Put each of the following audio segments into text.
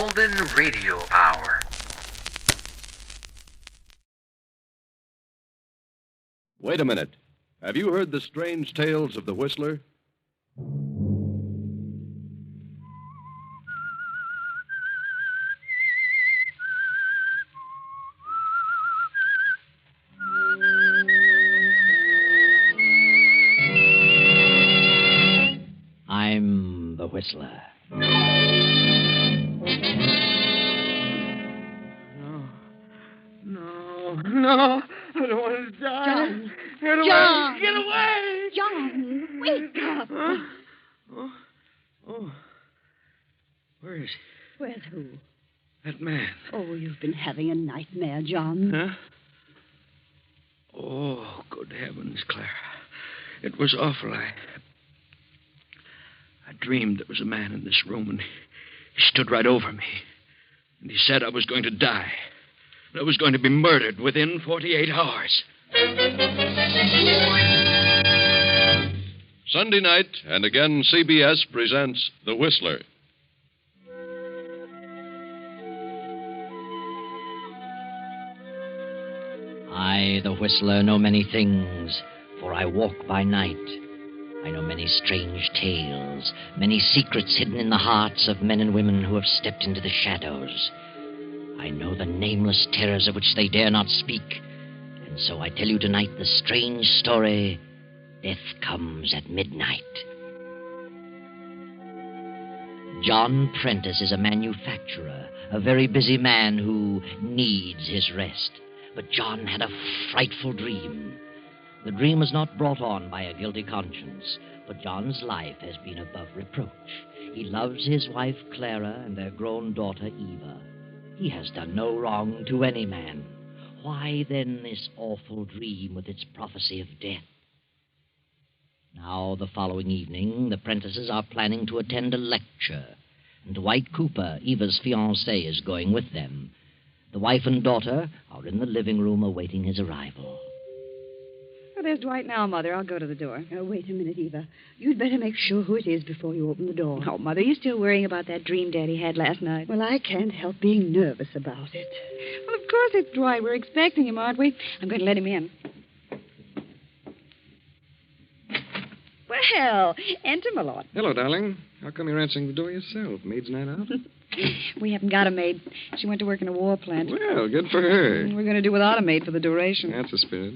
Golden Radio Hour. Wait a minute. Have you heard the strange tales of the Whistler? I'm the Whistler. No, I don't want to die. John. Get away. John. Get away. John, wake up. Huh? Oh. Where is he? Where's who? That man. Oh, you've been having a nightmare, John. Huh? Oh, good heavens, Clara. It was awful. I dreamed there was a man in this room, and he stood right over me. And he said I was going to die. I was going to be murdered within 48 hours. Sunday night, and again CBS presents The Whistler. I, the Whistler, know many things, for I walk by night. I know many strange tales, many secrets hidden in the hearts of men and women who have stepped into the shadows. I know the nameless terrors of which they dare not speak. And so I tell you tonight the strange story, Death Comes at Midnight. John Prentice is a manufacturer, a very busy man who needs his rest. But John had a frightful dream. The dream was not brought on by a guilty conscience, but John's life has been above reproach. He loves his wife, Clara, and their grown daughter, Eva. He has done no wrong to any man. Why, then, this awful dream with its prophecy of death? Now, the following evening, the Prentices are planning to attend a lecture, and Dwight Cooper, Eva's fiancé, is going with them. The wife and daughter are in the living room awaiting his arrival. Oh, there's Dwight now, Mother. I'll go to the door. Wait a minute, Eva. You'd better make sure who it is before you open the door. Oh, Mother, you still worrying about that dream Daddy had last night? Well, I can't help being nervous about it. Well, of course it's Dwight. We're expecting him, aren't we? I'm going to let him in. Well, enter, my lord. Hello, darling. How come you're answering the door yourself? Maid's night out? We haven't got a maid. She went to work in a war plant. Well, good for her. We're going to do without a maid for the duration. That's the spirit.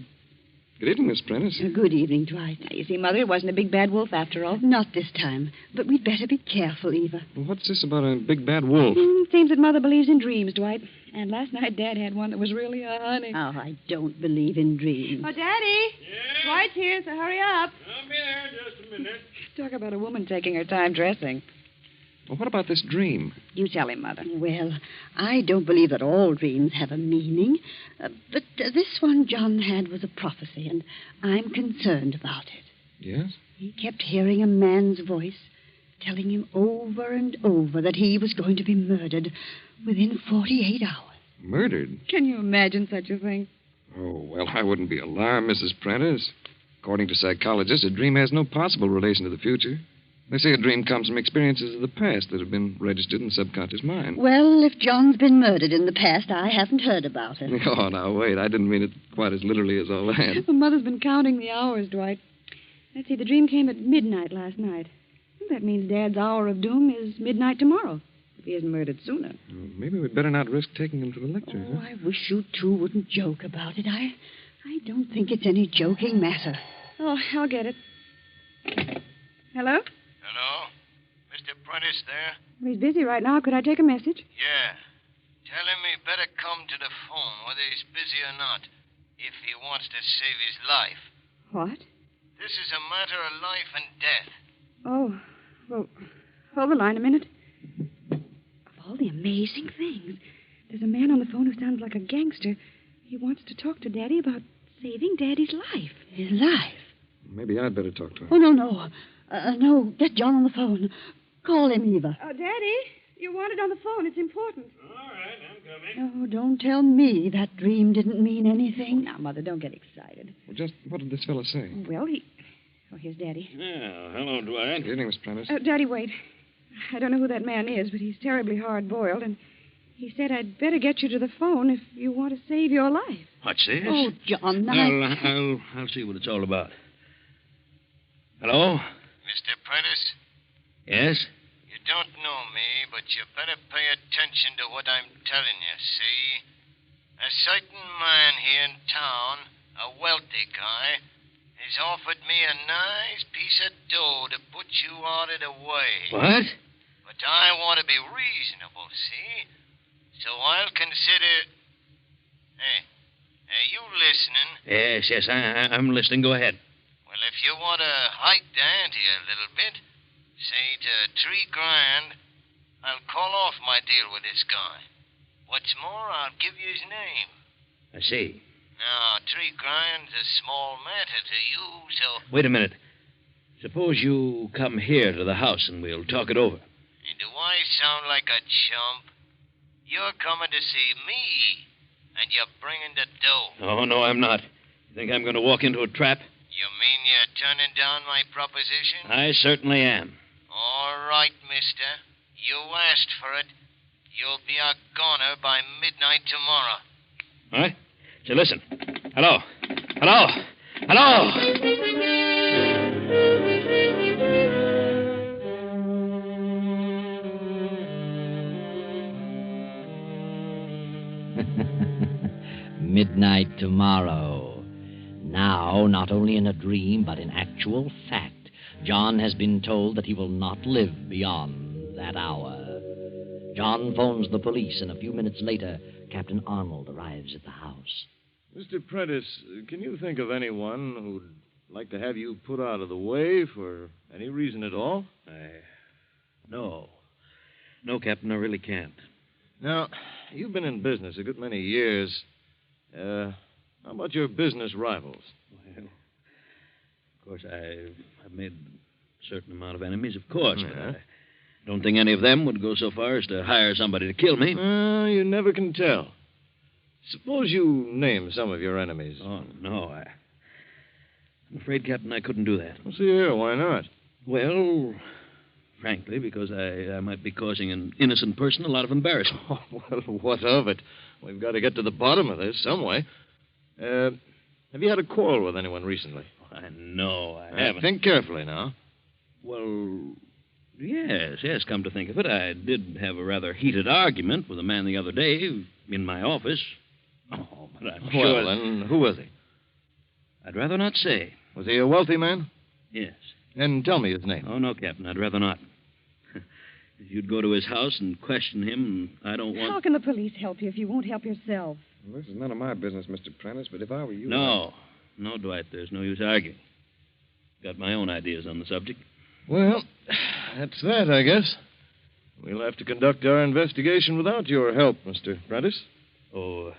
Good evening, Miss Prentice. Good evening, Dwight. Now, you see, Mother, it wasn't a big bad wolf after all. Not this time. But we'd better be careful, Eva. Well, what's this about a big bad wolf? Seems that Mother believes in dreams, Dwight. And last night Dad had one that was really a honey. Oh, I don't believe in dreams. Oh, Daddy. Yeah? Dwight's here, so hurry up. I'll be there in just a minute. Talk about a woman taking her time dressing. Well, what about this dream? You tell him, Mother. Well, I don't believe that all dreams have a meaning. But this one John had was a prophecy, and I'm concerned about it. Yes? He kept hearing a man's voice telling him over and over that he was going to be murdered within 48 hours. Murdered? Can you imagine such a thing? Oh, well, I wouldn't be alarmed, Mrs. Prentice. According to psychologists, a dream has no possible relation to the future. They say a dream comes from experiences of the past that have been registered in the subconscious mind. Well, if John's been murdered in the past, I haven't heard about it. Oh, now, wait. I didn't mean it quite as literally as all that. Well, Mother's been counting the hours, Dwight. Let's see, the dream came at midnight last night. That means Dad's hour of doom is midnight tomorrow, if he isn't murdered sooner. Well, maybe we'd better not risk taking him to the lecture. Oh, I wish you two wouldn't joke about it. I don't think it's any joking matter. Oh, I'll get it. Hello? Hello? Mr. Prentice there? Well, he's busy right now. Could I take a message? Yeah. Tell him he better come to the phone, whether he's busy or not, if he wants to save his life. What? This is a matter of life and death. Oh, well, hold the line a minute. Of all the amazing things, there's a man on the phone who sounds like a gangster. He wants to talk to Daddy about saving Daddy's life. His life? Maybe I'd better talk to him. Oh, no. No, get John on the phone. Call him, Eva. Oh, Daddy, you want it on the phone. It's important. All right, I'm coming. Oh, don't tell me that dream didn't mean anything. Now, Mother, don't get excited. Well, just what did this fellow say? Well, Oh, here's Daddy. Yeah, hello, Dwight. Good evening, Miss Prentice. Daddy, wait. I don't know who that man is, but he's terribly hard-boiled, and he said I'd better get you to the phone if you want to save your life. What's this? Oh, John, now... I'll see what it's all about. Hello? Mr. Prentice, Yes? you don't know me, but you better pay attention to what I'm telling you, see? A certain man here in town, a wealthy guy, has offered me a nice piece of dough to put you out of the way. What? But I want to be reasonable, see? So I'll consider... Hey, are you listening? Yes, I'm listening. Go ahead. Well, if you want to hike the ante a little bit, say to $3,000, I'll call off my deal with this guy. What's more, I'll give you his name. I see. Now, $3,000's a small matter to you, so... Wait a minute. Suppose you come here to the house and we'll talk it over. And do I sound like a chump? You're coming to see me, and you're bringing the dough. Oh, no, I'm not. You think I'm going to walk into a trap? You mean you're turning down my proposition? I certainly am. All right, mister. You asked for it. You'll be a goner by midnight tomorrow. All right? So listen. Hello. Hello. Hello. Midnight tomorrow. Now, not only in a dream, but in actual fact, John has been told that he will not live beyond that hour. John phones the police, and a few minutes later, Captain Arnold arrives at the house. Mr. Prentice, can you think of anyone who'd like to have you put out of the way for any reason at all? No. No, Captain, I really can't. Now, you've been in business a good many years. How about your business rivals? Well, of course, I've made a certain amount of enemies, of course, but I don't think any of them would go so far as to hire somebody to kill me. You never can tell. Suppose you name some of your enemies. Oh, no, I'm afraid, Captain, I couldn't do that. Well, see here, why not? Well, frankly, because I might be causing an innocent person a lot of embarrassment. Oh, well, what of it? We've got to get to the bottom of this some way. Have you had a quarrel with anyone recently? No, I haven't. Think carefully now. Well, yes, come to think of it, I did have a rather heated argument with a man the other day in my office. Oh, but I'm sure... Well, then, who was he? I'd rather not say. Was he a wealthy man? Yes. Then tell me his name. Oh, no, Captain, I'd rather not. If you'd go to his house and question him, I don't want... How can the police help you if you won't help yourself? Well, this is none of my business, Mr. Prentice, but if I were you... No, Dwight, there's no use arguing. Got my own ideas on the subject. Well, that's that, I guess. We'll have to conduct our investigation without your help, Mr. Prentice. Oh,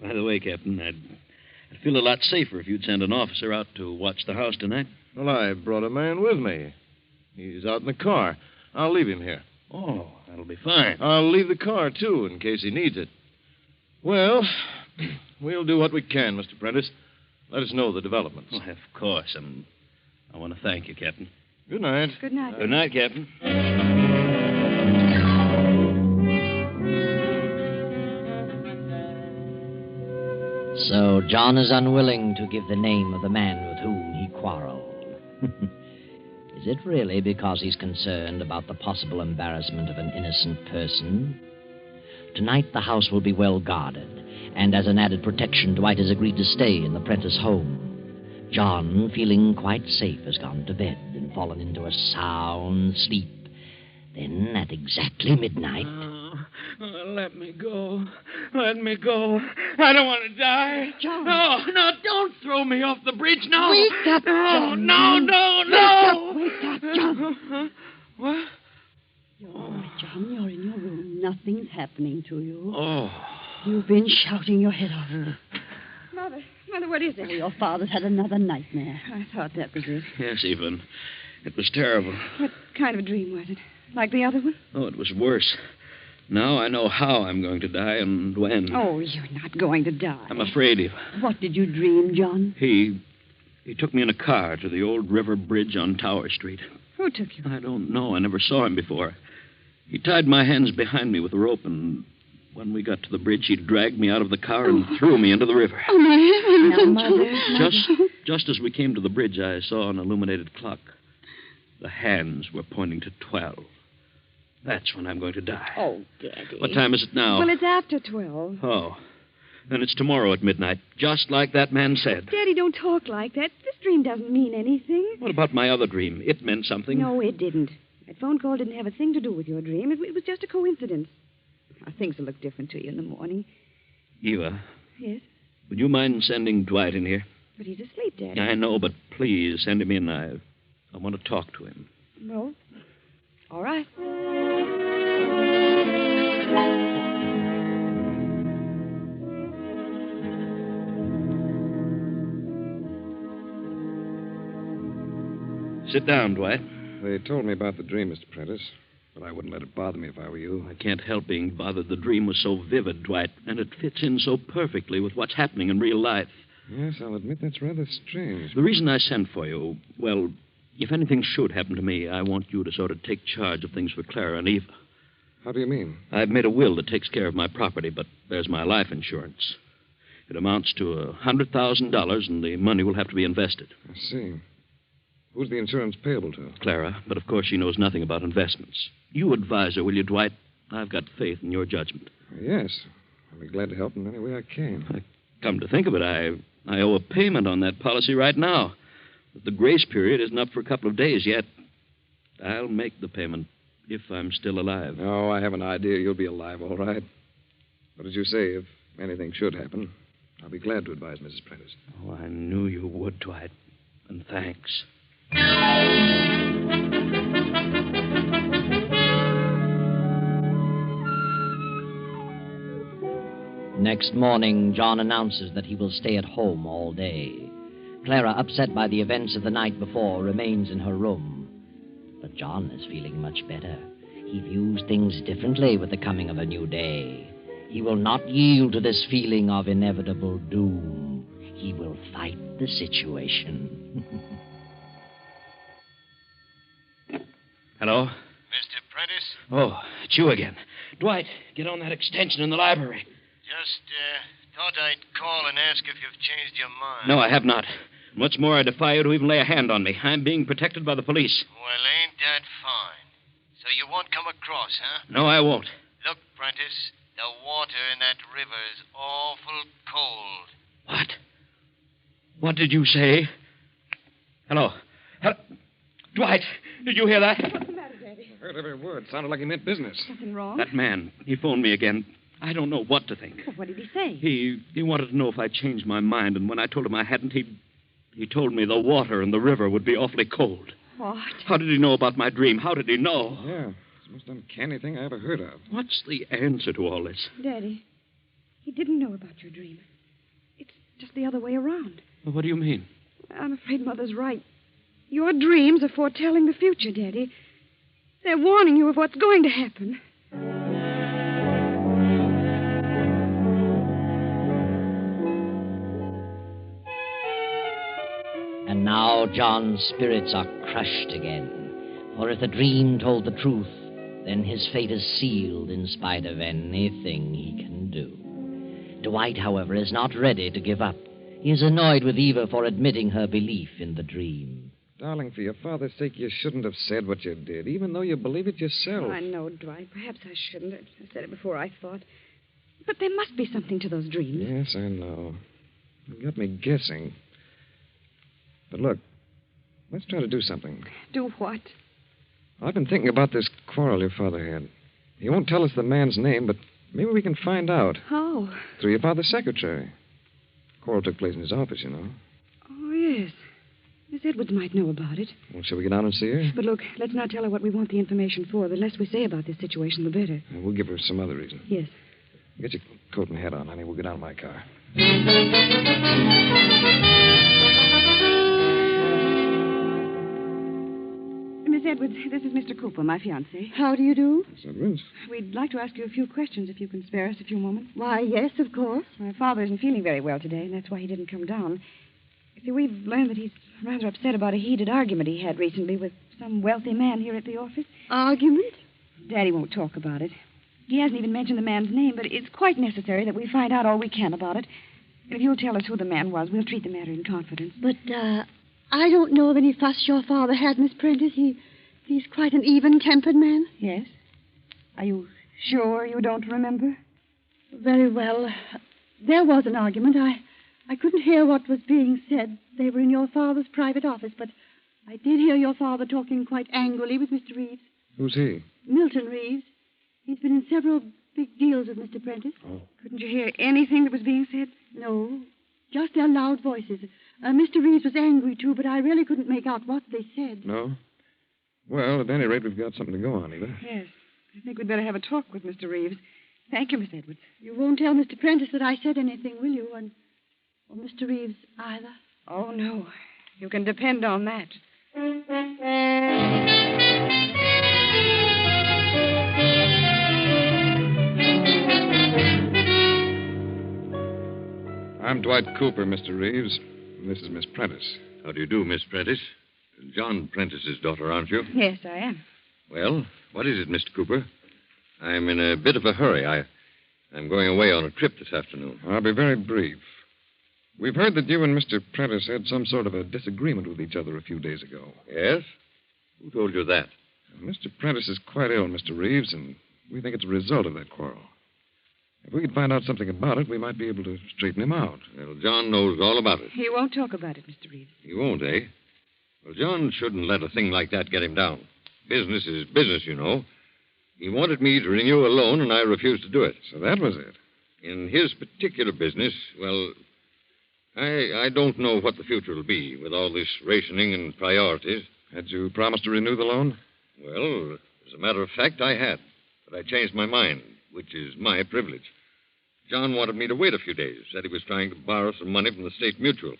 by the way, Captain, I'd feel a lot safer if you'd send an officer out to watch the house tonight. Well, I brought a man with me. He's out in the car. I'll leave him here. Oh, that'll be fine. I'll leave the car, too, in case he needs it. Well, we'll do what we can, Mr. Prentice. Let us know the developments. Oh, of course. I want to thank you, Captain. Good night. Good night. Good night, Captain. So John is unwilling to give the name of the man with whom he quarreled. Is it really because he's concerned about the possible embarrassment of an innocent person? Tonight the house will be well guarded, and as an added protection, Dwight has agreed to stay in the Prentice home. John, feeling quite safe, has gone to bed and fallen into a sound sleep. Then, at exactly midnight... Let me go. Let me go. I don't want to die. John. No, don't throw me off the bridge. No. Wake up, John. No. Wake up, John. What? You're all right, John. You're in your room. Nothing's happening to you. Oh. You've been shouting your head off. Mother, what is it? Your father's had another nightmare. I thought that was it. Yes, Evelyn. It was terrible. What kind of a dream was it? Like the other one? Oh, it was worse. Now I know how I'm going to die and when. Oh, you're not going to die. I'm afraid, Eva. What did you dream, John? He took me in a car to the old river bridge on Tower Street. Who Who took you? I don't know. I never saw him before. He tied my hands behind me with a rope, and when we got to the bridge, he dragged me out of the car and threw me into the river. Oh, my heavens. Now, Mother. Just as we came to the bridge, I saw an illuminated clock. The hands were pointing to 12. That's when I'm going to die. Oh, Daddy. What time is it now? Well, it's after 12. Oh. Then it's tomorrow at midnight, just like that man said. Daddy, don't talk like that. This dream doesn't mean anything. What about my other dream? It meant something. No, it didn't. That phone call didn't have a thing to do with your dream. It was just a coincidence. Now, things will look different to you in the morning. Eva, Yes? would you mind sending Dwight in here? But he's asleep, Daddy. I know, but please send him in. I want to talk to him. Well, all right. Sit down, Dwight. They told me about the dream, Mr. Prentice, but I wouldn't let it bother me if I were you. I can't help being bothered. The dream was so vivid, Dwight, and it fits in so perfectly with what's happening in real life. Yes, I'll admit that's rather strange. The reason I sent for you, well, if anything should happen to me, I want you to sort of take charge of things for Clara and Eva. How do you mean? I've made a will that takes care of my property, but there's my life insurance. It amounts to $100,000, and the money will have to be invested. I see. Who's the insurance payable to? Clara, but of course she knows nothing about investments. You advise her, will you, Dwight? I've got faith in your judgment. Yes. I'll be glad to help in any way I can. Come to think of it, I owe a payment on that policy right now. But the grace period isn't up for a couple of days yet. I'll make the payment if I'm still alive. Oh, I have an idea you'll be alive, all right. But as you say, if anything should happen, I'll be glad to advise Mrs. Prentice. Oh, I knew you would, Dwight. And thanks. Next morning, John announces that he will stay at home all day. Clara, upset by the events of the night before, remains in her room. But John is feeling much better. He views things differently with the coming of a new day. He will not yield to this feeling of inevitable doom. He will fight the situation. Hello? Mr. Prentice? Oh, it's you again. Dwight, get on that extension in the library. Just thought I'd call and ask if you've changed your mind. No, I have not. What's more, I defy you to even lay a hand on me. I'm being protected by the police. Well, ain't that fine? So you won't come across, huh? No, I won't. Look, Prentice, the water in that river is awful cold. What? What did you say? Hello? Dwight, did you hear that? What's the matter, Daddy? I heard every word. Sounded like he meant business. Something wrong? That man, he phoned me again. I don't know what to think. Well, what did he say? He wanted to know if I changed my mind, and when I told him I hadn't, he told me the water in the river would be awfully cold. What? How did he know about my dream? How did he know? Yeah, it's the most uncanny thing I ever heard of. What's the answer to all this? Daddy, he didn't know about your dream. It's just the other way around. Well, what do you mean? I'm afraid Mother's right. Your dreams are foretelling the future, Daddy. They're warning you of what's going to happen. And now John's spirits are crushed again. For if the dream told the truth, then his fate is sealed in spite of anything he can do. Dwight, however, is not ready to give up. He is annoyed with Eva for admitting her belief in the dream. Darling, for your father's sake, you shouldn't have said what you did, even though you believe it yourself. Oh, I know, Dwight. Perhaps I shouldn't. I said it before I thought. But there must be something to those dreams. Yes, I know. You got me guessing. But look, let's try to do something. Do what? I've been thinking about this quarrel your father had. He won't tell us the man's name, but maybe we can find out. How? Through your father's secretary. Quarrel took place in his office, you know. Oh, yes. Miss Edwards might know about it. Well, shall we get down and see her? But look, let's not tell her what we want the information for. The less we say about this situation, the better. We'll give her some other reason. Yes. Get your coat and hat on, honey. We'll get out of my car. Miss Edwards, this is Mr. Cooper, my fiancé. How do you do? Miss Edwards? We'd like to ask you a few questions if you can spare us a few moments. Why, yes, of course. My father isn't feeling very well today, and that's why he didn't come down. You see, we've learned that he's rather upset about a heated argument he had recently with some wealthy man here at the office. Argument? Daddy won't talk about it. He hasn't even mentioned the man's name, but it's quite necessary that we find out all we can about it. If you'll tell us who the man was, we'll treat the matter in confidence. But, I don't know of any fuss your father had, Miss Prentice. He's quite an even-tempered man. Yes? Are you sure you don't remember? Very well. There was an argument. I couldn't hear what was being said. They were in your father's private office, but I did hear your father talking quite angrily with Mr. Reeves. Who's he? Milton Reeves. He's been in several big deals with Mr. Prentice. Oh. Couldn't you hear anything that was being said? No, just their loud voices. Mr. Reeves was angry, too, but I really couldn't make out what they said. No? Well, at any rate, we've got something to go on, Eva. Yes. I think we'd better have a talk with Mr. Reeves. Thank you, Miss Edwards. You won't tell Mr. Prentice that I said anything, will you? Or Mr. Reeves either? Oh, no. You can depend on that. I'm Dwight Cooper, Mr. Reeves. And this is Miss Prentice. How do you do, Miss Prentice? John Prentice's daughter, aren't you? Yes, I am. Well, what is it, Mr. Cooper? I'm in a bit of a hurry. I'm going away on a trip this afternoon. I'll be very brief. We've heard that you and Mr. Prentice had some sort of a disagreement with each other a few days ago. Yes? Who told you that? Mr. Prentice is quite ill, Mr. Reeves, and we think it's a result of that quarrel. If we could find out something about it, we might be able to straighten him out. Well, John knows all about it. He won't talk about it, Mr. Reeves. He won't, eh? Well, John shouldn't let a thing like that get him down. Business is business, you know. He wanted me to renew a loan, and I refused to do it. So that was it. In his particular business, well, I don't know what the future will be with all this rationing and priorities. Had you promised to renew the loan? Well, as a matter of fact, I had. But I changed my mind, which is my privilege. John wanted me to wait a few days. Said he was trying to borrow some money from the State Mutual.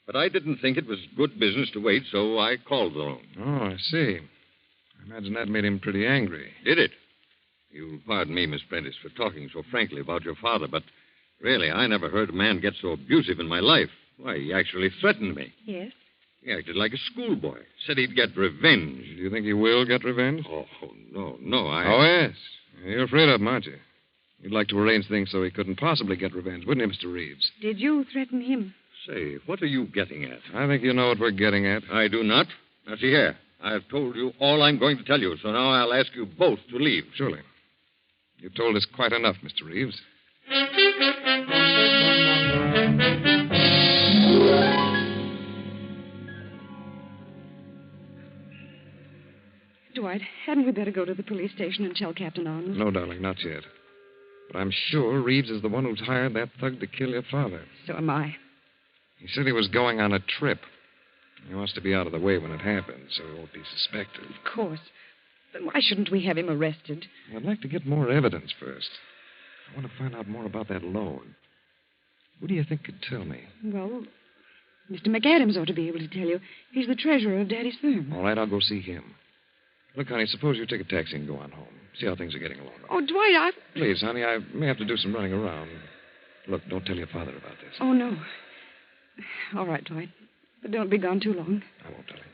But I didn't think it was good business to wait, so I called the loan. Oh, I see. I imagine that made him pretty angry. Did it? You'll pardon me, Miss Prentice, for talking so frankly about your father, but really, I never heard a man get so abusive in my life. Why, he actually threatened me. Yes? He acted like a schoolboy. Said he'd get revenge. Do you think he will get revenge? Oh, no, I... Oh, yes. You're afraid of him, aren't you? You'd like to arrange things so he couldn't possibly get revenge, wouldn't you, Mr. Reeves? Did you threaten him? Say, what are you getting at? I think you know what we're getting at. I do not. Now, see here. I've told you all I'm going to tell you, so now I'll ask you both to leave. Surely. You've told us quite enough, Mr. Reeves. Dwight, hadn't we better go to the police station and tell Captain Arnold? No, darling, not yet. But I'm sure Reeves is the one who's hired that thug to kill your father. So am I. He said he was going on a trip. He wants to be out of the way when it happens, so he won't be suspected. Of course. Then why shouldn't we have him arrested? I'd like to get more evidence first. I want to find out more about that loan. Who do you think could tell me? Well, Mr. McAdams ought to be able to tell you. He's the treasurer of Daddy's firm. All right, I'll go see him. Look, honey, suppose you take a taxi and go on home. See how things are getting along. Oh, Dwight, Please, honey, I may have to do some running around. Look, don't tell your father about this. Oh, no. All right, Dwight. But don't be gone too long. I won't tell him.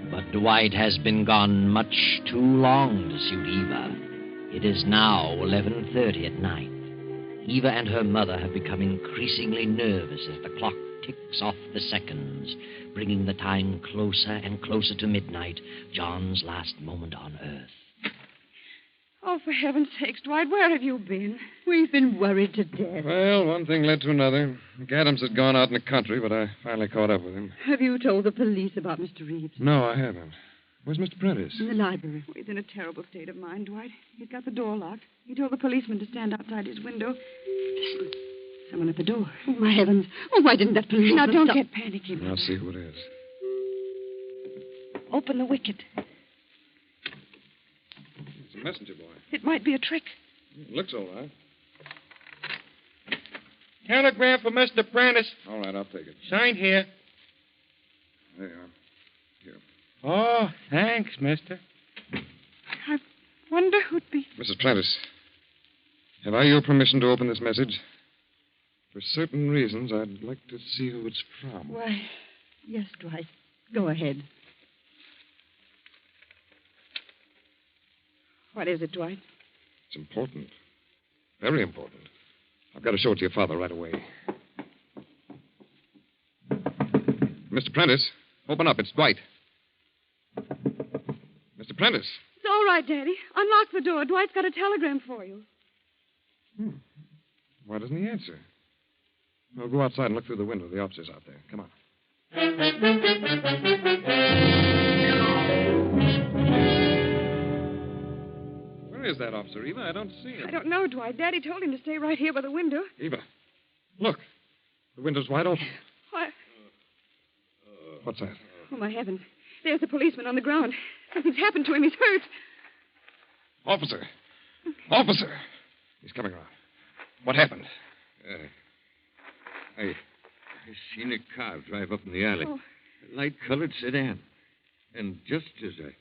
But Dwight has been gone much too long to suit Eva. It is now 11:30 at night. Eva and her mother have become increasingly nervous as the clock ticks off the seconds, bringing the time closer and closer to midnight, John's last moment on Earth. Oh, for heaven's sakes, Dwight, where have you been? We've been worried to death. Well, one thing led to another. McAdams had gone out in the country, but I finally caught up with him. Have you told the police about Mr. Reeves? No, I haven't. Where's Mr. Prentice? In the library. Oh, he's in a terrible state of mind, Dwight. He's got the door locked. He told the policeman to stand outside his window. Listen. Someone at the door. Oh, my heavens. Oh, why didn't that policeman Now, don't stop? get panicky. I'll see who it is. Open the wicket. It's a messenger boy. It might be a trick. It looks all right. Telegram for Mr. Prentice. All right, I'll take it. Sign here. There you are. Here. Oh, thanks, mister. I wonder who'd be... Mrs. Prentice, have I your permission to open this message? For certain reasons, I'd like to see who it's from. Why, yes, Dwight. Go ahead. What is it, Dwight? It's important. Very important. I've got to show it to your father right away. Mr. Prentice, open up. It's Dwight. Mr. Prentice. It's all right, Daddy. Unlock the door. Dwight's got a telegram for you. Why doesn't he answer? I'll go outside and look through the window. The officer's out there. Come on. Where is that officer, Eva? I don't see him. I don't know, Dwight. Daddy told him to stay right here by the window. Eva, look. The window's wide open. What? What's that? Oh, my heavens. There's the policeman on the ground. Something's happened to him. He's hurt. Officer! Officer! He's coming around. What happened? I seen a car drive up in the alley. Oh. A light-colored sedan. And just as I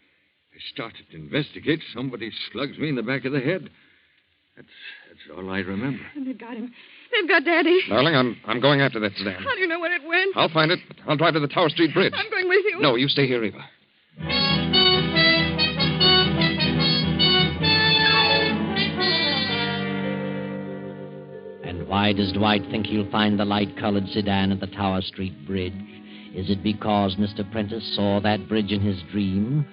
started to investigate, somebody slugs me in the back of the head. That's all I remember. And they've got him. They've got Daddy. Darling, I'm going after that sedan. How do you know where it went? I'll find it. I'll drive to the Tower Street Bridge. I'm going with you. No, you stay here, Eva. And why does Dwight think he'll find the light-colored sedan at the Tower Street Bridge? Is it because Mr. Prentice saw that bridge in his dream?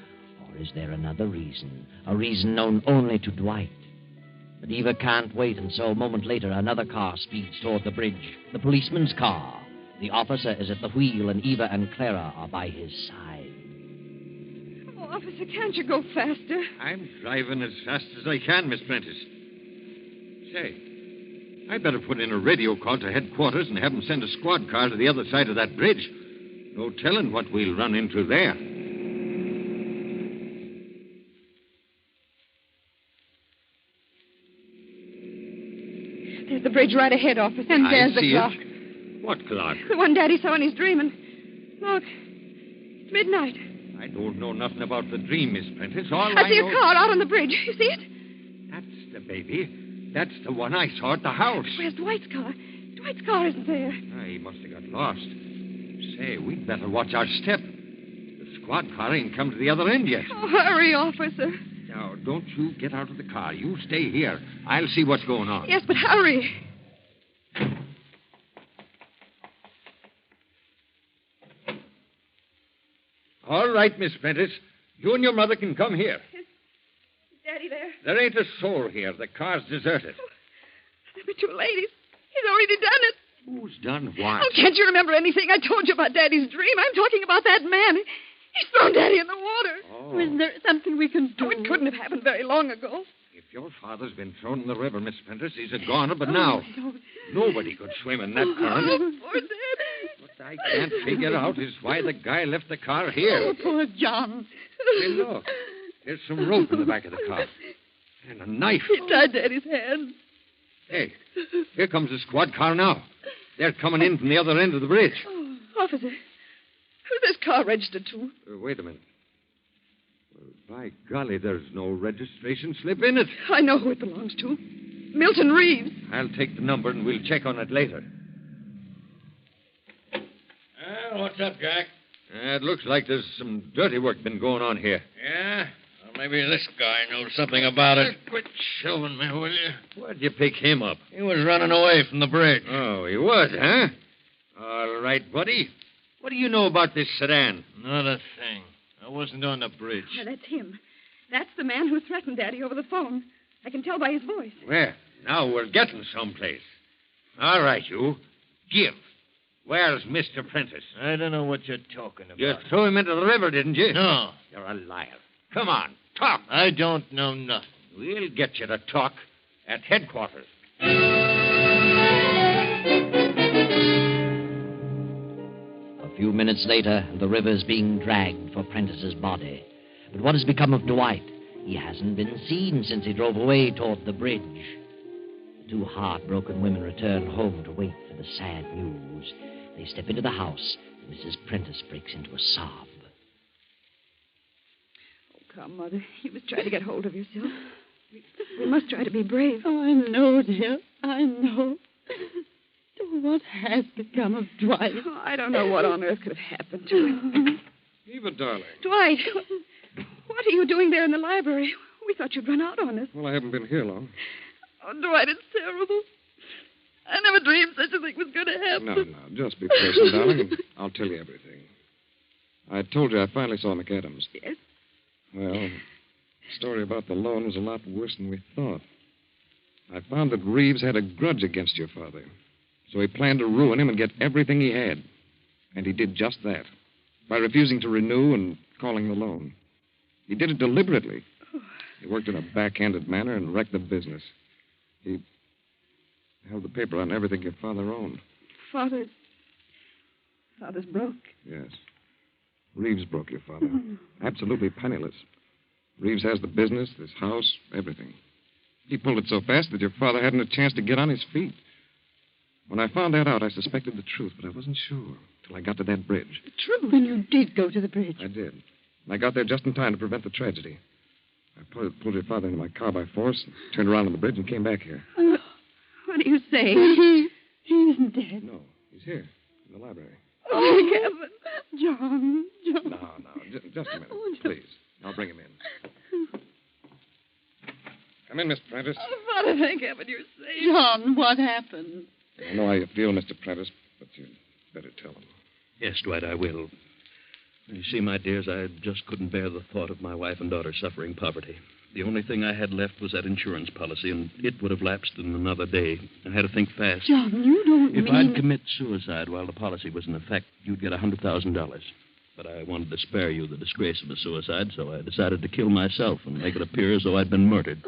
Or is there another reason? A reason known only to Dwight? But Eva can't wait, and so a moment later, another car speeds toward the bridge. The policeman's car. The officer is at the wheel, and Eva and Clara are by his side. Oh, officer, can't you go faster? I'm driving as fast as I can, Miss Prentice. Say, I better put in a radio call to headquarters and have them send a squad car to the other side of that bridge. No telling what we'll run into there. There's the bridge right ahead, officer. And there's the clock. What clock? The one Daddy saw in his dream. And look, it's midnight. I don't know nothing about the dream, Miss Prentice. All I see a car out on the bridge. You see it? That's the baby. That's the one I saw at the house. Where's Dwight's car? Dwight's car isn't there. He must have got lost. Say, we'd better watch our step. The squad car ain't come to the other end yet. Oh, hurry, officer. Now, don't you get out of the car. You stay here. I'll see what's going on. Yes, but hurry. All right, Miss Prentice. You and your mother can come here. Is Daddy there? There ain't a soul here. The car's deserted. There were two ladies. He's already done it. Who's done what? Oh, can't you remember anything I told you about Daddy's dream? I'm talking about that man. He's thrown Daddy in the water. Oh. Is there something we can do? Oh, it couldn't have happened very long ago. If your father's been thrown in the river, Miss Prentice, he's a goner, but now nobody could swim in that current. Oh, poor Daddy. What I can't figure out is why the guy left the car here. Oh, poor John. Hey, look. There's some rope in the back of the car. And a knife. He tied Daddy's hands. Hey, here comes the squad car now. They're coming in from the other end of the bridge. Oh, officer, who's this car registered to? Wait a minute. Well, by golly, there's no registration slip in it. I know who it belongs to. Milton Reeves. I'll take the number and we'll check on it later. Well, what's up, Jack? It looks like there's some dirty work been going on here. Yeah? Well, maybe this guy knows something about it. Quit shoving me, will you? Where'd you pick him up? He was running away from the bridge. Oh, he was, huh? All right, buddy. What do you know about this sedan? Not a thing. I wasn't on the bridge. Now, that's him. That's the man who threatened Daddy over the phone. I can tell by his voice. Well, now we're getting someplace. All right, you. Give. Where's Mr. Prentice? I don't know what you're talking about. You threw him into the river, didn't you? No. You're a liar. Come on, talk. I don't know nothing. We'll get you to talk at headquarters. A few minutes later, the river's being dragged for Prentice's body. But what has become of Dwight? He hasn't been seen since he drove away toward the bridge. The two heartbroken women return home to wait for the sad news. They step into the house, and Mrs. Prentice breaks into a sob. Oh, come, Mother. You must try to get hold of yourself. We must try to be brave. Oh, I know, dear. I know. What has become of Dwight? Oh, I don't know what on earth could have happened to him. Eva, darling. Dwight, what are you doing there in the library? We thought you'd run out on us. Well, I haven't been here long. Oh, Dwight, it's terrible. I never dreamed such a thing was going to happen. No, just be patient, darling, and I'll tell you everything. I told you I finally saw McAdams. Yes? Well, the story about the loan was a lot worse than we thought. I found that Reeves had a grudge against your father. So he planned to ruin him and get everything he had. And he did just that, by refusing to renew and calling the loan. He did it deliberately. He worked in a backhanded manner and wrecked the business. He held the paper on everything your father owned. Father's broke. Yes. Reeves broke your father. Absolutely penniless. Reeves has the business, this house, everything. He pulled it so fast that your father hadn't a chance to get on his feet. When I found that out, I suspected the truth, but I wasn't sure till I got to that bridge. The truth? When you did go to the bridge? I did. And I got there just in time to prevent the tragedy. I pulled your father into my car by force, turned around on the bridge, and came back here. What do you say? He isn't dead. No, he's here, in the library. Oh, Kevin. John. No, just a minute, please. I'll bring him in. Come in, Miss Prentice. Oh, Father, thank heaven you're safe. John, what happened? I know how you feel, Mr. Prentice, but you'd better tell him. Yes, Dwight, I will. You see, my dears, I just couldn't bear the thought of my wife and daughter suffering poverty. The only thing I had left was that insurance policy, and it would have lapsed in another day. I had to think fast. John, you don't If mean... I'd commit suicide while the policy was in effect, you'd get $100,000. But I wanted to spare you the disgrace of a suicide, so I decided to kill myself and make it appear as though I'd been murdered.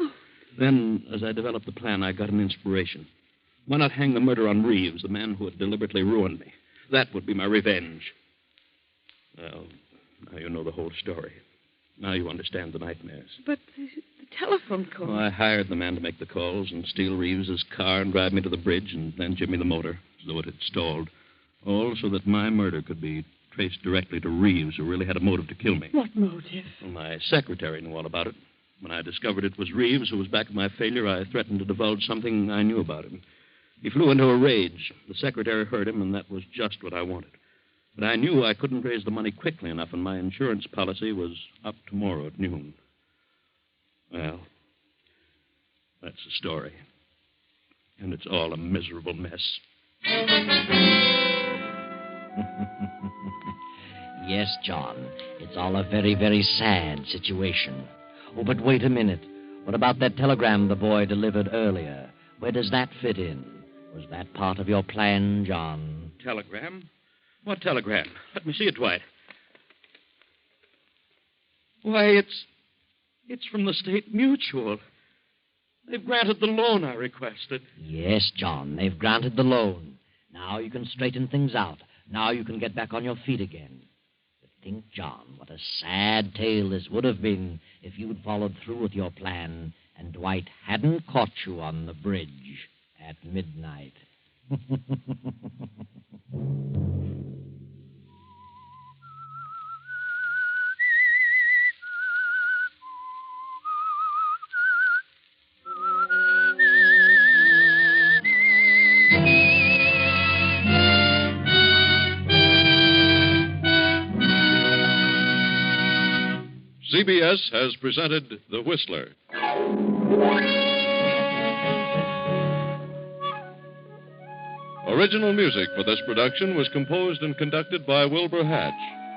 Then, as I developed the plan, I got an inspiration. Why not hang the murder on Reeves, the man who had deliberately ruined me? That would be my revenge. Well, now you know the whole story. Now you understand the nightmares. But the telephone call. Oh, I hired the man to make the calls and steal Reeves's car and drive me to the bridge and then give me the motor, as though it had stalled. All so that my murder could be traced directly to Reeves, who really had a motive to kill me. What motive? Well, my secretary knew all about it. When I discovered it was Reeves who was back of my failure, I threatened to divulge something I knew about him. He flew into a rage. The secretary heard him, and that was just what I wanted. But I knew I couldn't raise the money quickly enough, and my insurance policy was up tomorrow at noon. Well, that's the story. And it's all a miserable mess. Yes, John, it's all a very, very sad situation. Oh, but wait a minute. What about that telegram the boy delivered earlier? Where does that fit in? Was that part of your plan, John? Telegram? What telegram? Let me see it, Dwight. Why, it's from the State Mutual. They've granted the loan I requested. Yes, John, they've granted the loan. Now you can straighten things out. Now you can get back on your feet again. But think, John, what a sad tale this would have been if you'd followed through with your plan and Dwight hadn't caught you on the bridge at midnight. CBS has presented The Whistler. Original music for this production was composed and conducted by Wilbur Hatch.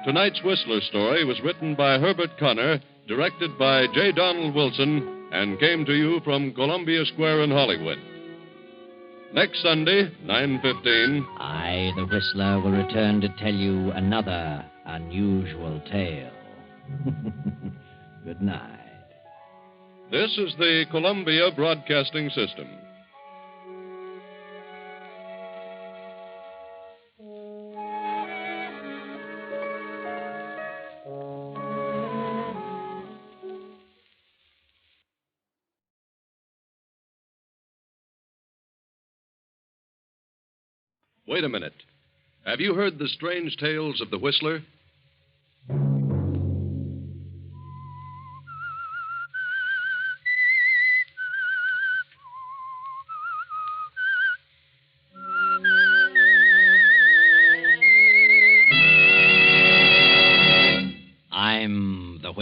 Tonight's Whistler story was written by Herbert Connor, directed by J. Donald Wilson, and came to you from Columbia Square in Hollywood. Next Sunday, 9:15. I, the Whistler, will return to tell you another unusual tale. Good night. This is the Columbia Broadcasting System. Wait a minute. Have you heard the strange tales of the Whistler?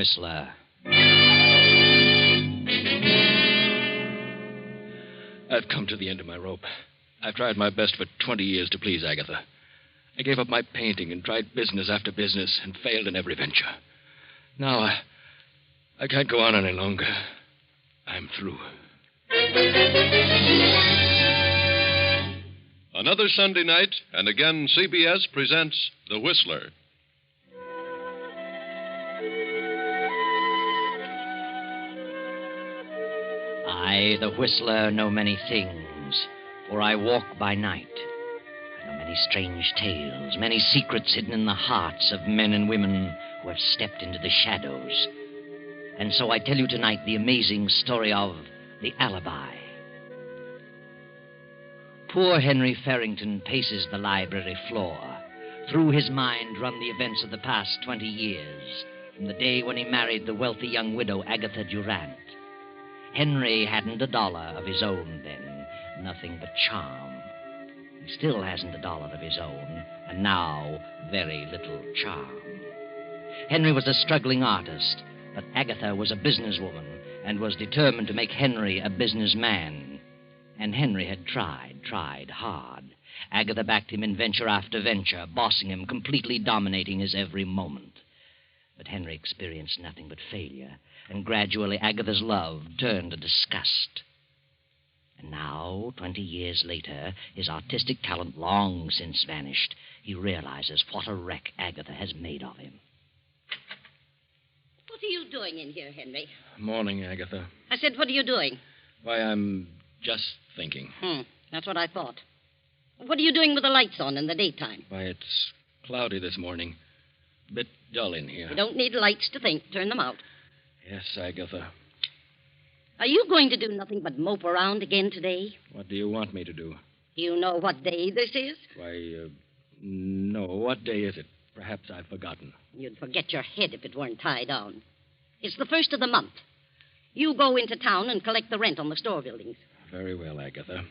Whistler. I've come to the end of my rope. I've tried my best for 20 years to please Agatha. I gave up my painting and tried business after business and failed in every venture. Now I can't go on any longer. I'm through. Another Sunday night, and again CBS presents The Whistler. I, the Whistler, know many things, for I walk by night. I know many strange tales, many secrets hidden in the hearts of men and women who have stepped into the shadows. And so I tell you tonight the amazing story of the alibi. Poor Henry Farrington paces the library floor. Through his mind run the events of the past 20 years, from the day when he married the wealthy young widow Agatha Durant. Henry hadn't $1 of his own then, nothing but charm. He still hasn't $1 of his own, and now very little charm. Henry was a struggling artist, but Agatha was a businesswoman and was determined to make Henry a businessman. And Henry had tried hard. Agatha backed him in venture after venture, bossing him, completely dominating his every moment. But Henry experienced nothing but failure, and gradually Agatha's love turned to disgust. And now, 20 years later, his artistic talent long since vanished, he realizes what a wreck Agatha has made of him. What are you doing in here, Henry? Morning, Agatha. I said, what are you doing? Why, I'm just thinking. That's what I thought. What are you doing with the lights on in the daytime? Why, it's cloudy this morning. Bit dull in here. You don't need lights to think. Turn them out. Yes, Agatha. Are you going to do nothing but mope around again today? What do you want me to do? Do you know what day this is? Why, no. What day is it? Perhaps I've forgotten. You'd forget your head if it weren't tied on. It's the 1st of the month. You go into town and collect the rent on the store buildings. Very well, Agatha.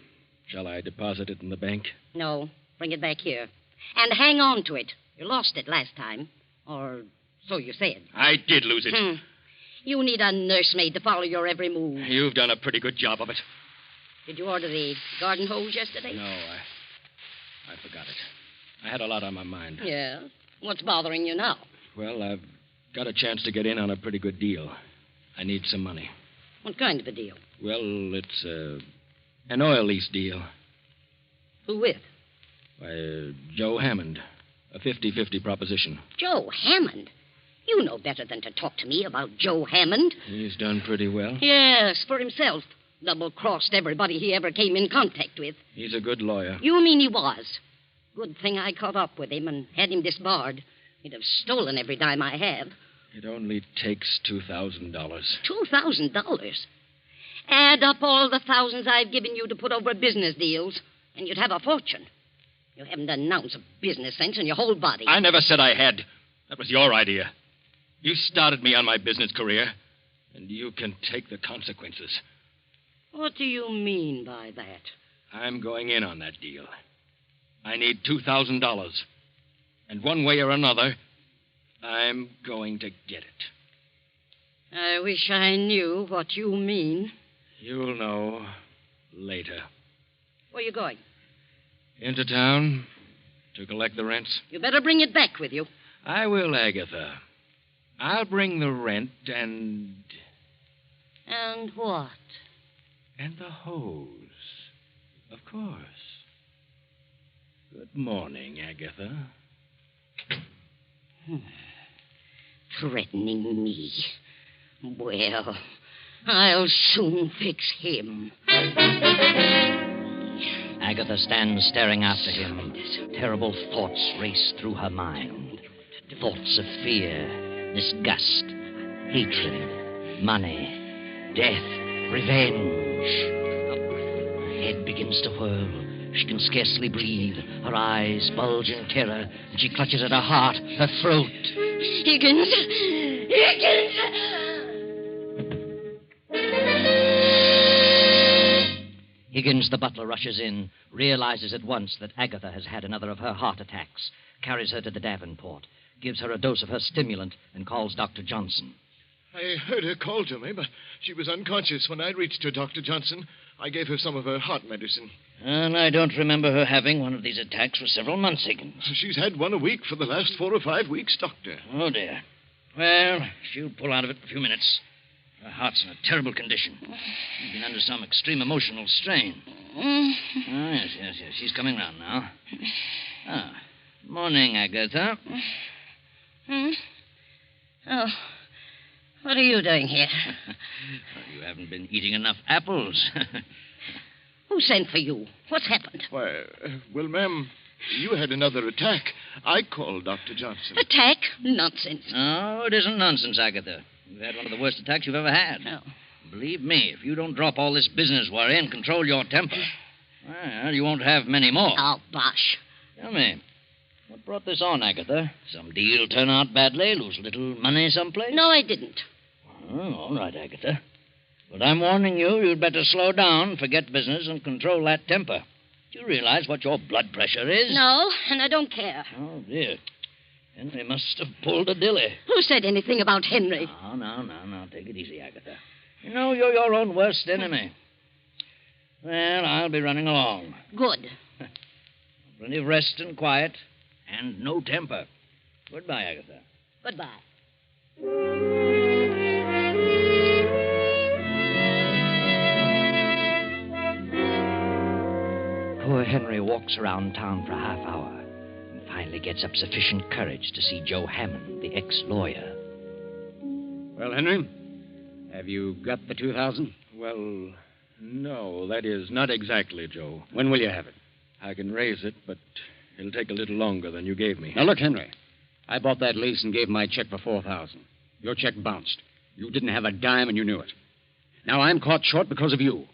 Shall I deposit it in the bank? No. Bring it back here. And hang on to it. You lost it last time. Or so you said. I did lose it. You need a nursemaid to follow your every move. You've done a pretty good job of it. Did you order the garden hose yesterday? No, I forgot it. I had a lot on my mind. Yeah? What's bothering you now? Well, I've got a chance to get in on a pretty good deal. I need some money. What kind of a deal? Well, it's an oil lease deal. Who with? Why, Joe Hammond. A 50-50 proposition. Joe Hammond? You know better than to talk to me about Joe Hammond. He's done pretty well. Yes, for himself. Double-crossed everybody he ever came in contact with. He's a good lawyer. You mean he was? Good thing I caught up with him and had him disbarred. He'd have stolen every dime I have. It only takes $2,000. $2,000? Add up all the thousands I've given you to put over business deals, and you'd have a fortune. You haven't an ounce of business sense in your whole body. I never said I had. That was your idea. You started me on my business career, and you can take the consequences. What do you mean by that? I'm going in on that deal. I need $2,000. And one way or another, I'm going to get it. I wish I knew what you mean. You'll know later. Where are you going? Into town to collect the rents. You better bring it back with you. I will, Agatha. I'll bring the rent and... And what? And the hose. Of course. Good morning, Agatha. Threatening me. Well, I'll soon fix him. Agatha stands staring after him. Terrible thoughts race through her mind. Thoughts of fear, disgust, hatred, money, death, revenge. Her head begins to whirl. She can scarcely breathe. Her eyes bulge in terror, and she clutches at her heart, her throat. Higgins! Higgins! Higgins, the butler, rushes in, realizes at once that Agatha has had another of her heart attacks, carries her to the Davenport, gives her a dose of her stimulant, and calls Dr. Johnson. I heard her call to me, but she was unconscious when I reached her, Dr. Johnson. I gave her some of her heart medicine. And I don't remember her having one of these attacks for several months, Higgins. She's had one a week for the last 4 or 5 weeks, Doctor. Oh, dear. Well, she'll pull out of it in a few minutes. Her heart's in a terrible condition. She's been under some extreme emotional strain. Oh, yes. She's coming round now. Ah, morning, Agatha. Oh, what are you doing here? Well, you haven't been eating enough apples. Who sent for you? What's happened? Why, well, ma'am, you had another attack. I called Dr. Johnson. Attack? Nonsense. No, it isn't nonsense, Agatha. You've had one of the worst attacks you've ever had. No. Believe me, if you don't drop all this business worry and control your temper, well, you won't have many more. Oh, bosh. Tell me, what brought this on, Agatha? Some deal turn out badly, lose a little money someplace? No, I didn't. Oh, all right, Agatha. But I'm warning you, you'd better slow down, forget business, and control that temper. Do you realize what your blood pressure is? No, and I don't care. Oh, dear. Henry must have pulled a dilly. Who said anything about Henry? Oh, no. Take it easy, Agatha. You know you're your own worst enemy. Well, I'll be running along. Good. Plenty of rest and quiet, and no temper. Goodbye, Agatha. Goodbye. Poor Henry walks around town for a half hour and finally gets up sufficient courage to see Joe Hammond, the ex-lawyer. Well, Henry, have you got the 2,000? Well, no, that is not exactly, Joe. When will you have it? I can raise it, but it'll take a little longer than you gave me. Now, look, Henry, I bought that lease and gave my check for 4,000. Your check bounced. You didn't have a dime, and you knew it. Now I'm caught short because of you.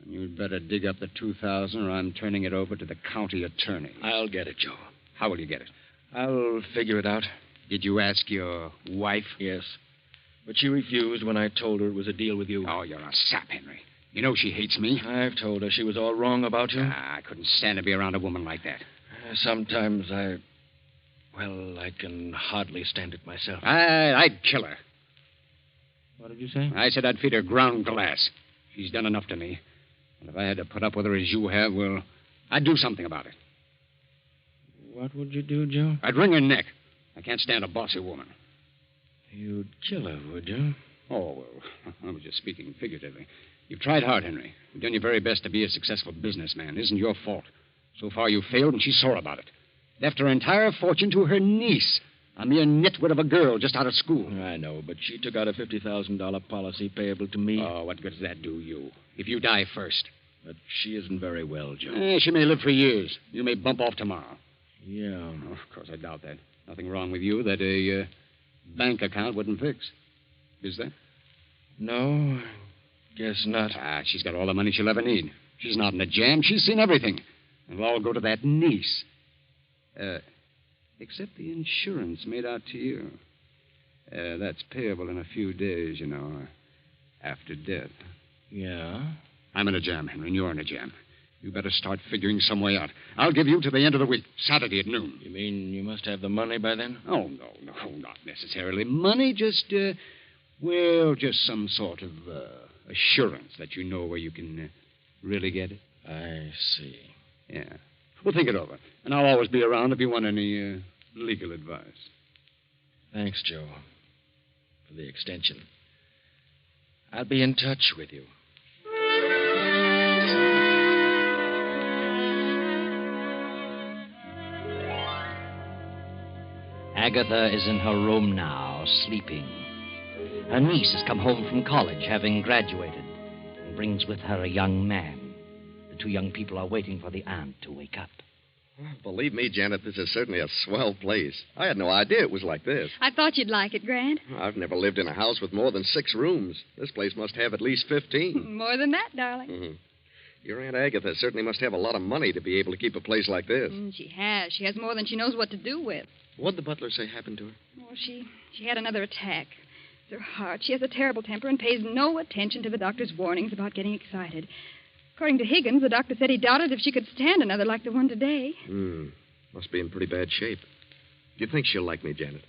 And you'd better dig up the 2,000, or I'm turning it over to the county attorney. I'll get it, Joe. How will you get it? I'll figure it out. Did you ask your wife? Yes. But she refused when I told her it was a deal with you. Oh, you're a sap, Henry. You know she hates me. I've told her she was all wrong about you. I couldn't stand to be around a woman like that. Sometimes I can hardly stand it myself. I'd kill her. What did you say? I said I'd feed her ground glass. She's done enough to me. And if I had to put up with her as you have, well, I'd do something about it. What would you do, Joe? I'd wring her neck. I can't stand a bossy woman. You'd kill her, would you? Oh, well, I was just speaking figuratively. You've tried hard, Henry. You've done your very best to be a successful businessman. It isn't your fault. So far, you failed, and she's sore about it. Left her entire fortune to her niece, a mere nitwit of a girl just out of school. I know, but she took out a $50,000 policy payable to me. Oh, what good does that do you? If you die first. But she isn't very well, Joe. She may live for years. You may bump off tomorrow. Yeah. Oh, of course, I doubt that. Nothing wrong with you that a bank account wouldn't fix. Is there? No, guess not. She's got all the money she'll ever need. She's not in a jam. She's seen everything. It'll all go to that niece. Except the insurance made out to you. That's payable in a few days, you know, after death. Yeah? I'm in a jam, Henry, and you're in a jam. You better start figuring some way out. I'll give you to the end of the week, Saturday at noon. You mean you must have the money by then? Oh, no, not necessarily money. Just some sort of assurance that you know where you can really get it. I see. Yeah. Well, think it over. And I'll always be around if you want any legal advice. Thanks, Joe, for the extension. I'll be in touch with you. Agatha is in her room now, sleeping. Her niece has come home from college, having graduated, and brings with her a young man. The two young people are waiting for the aunt to wake up. Believe me, Janet, this is certainly a swell place. I had no idea it was like this. I thought you'd like it, Grant. I've never lived in a house with more than 6 rooms. This place must have at least 15. More than that, darling. Mm-hmm. Your Aunt Agatha certainly must have a lot of money to be able to keep a place like this. She has. She has more than she knows what to do with. What'd the butler say happened to her? Oh, she had another attack. It's her heart. She has a terrible temper and pays no attention to the doctor's warnings about getting excited. According to Higgins, the doctor said he doubted if she could stand another like the one today. Must be in pretty bad shape. Do you think she'll like me, Janet?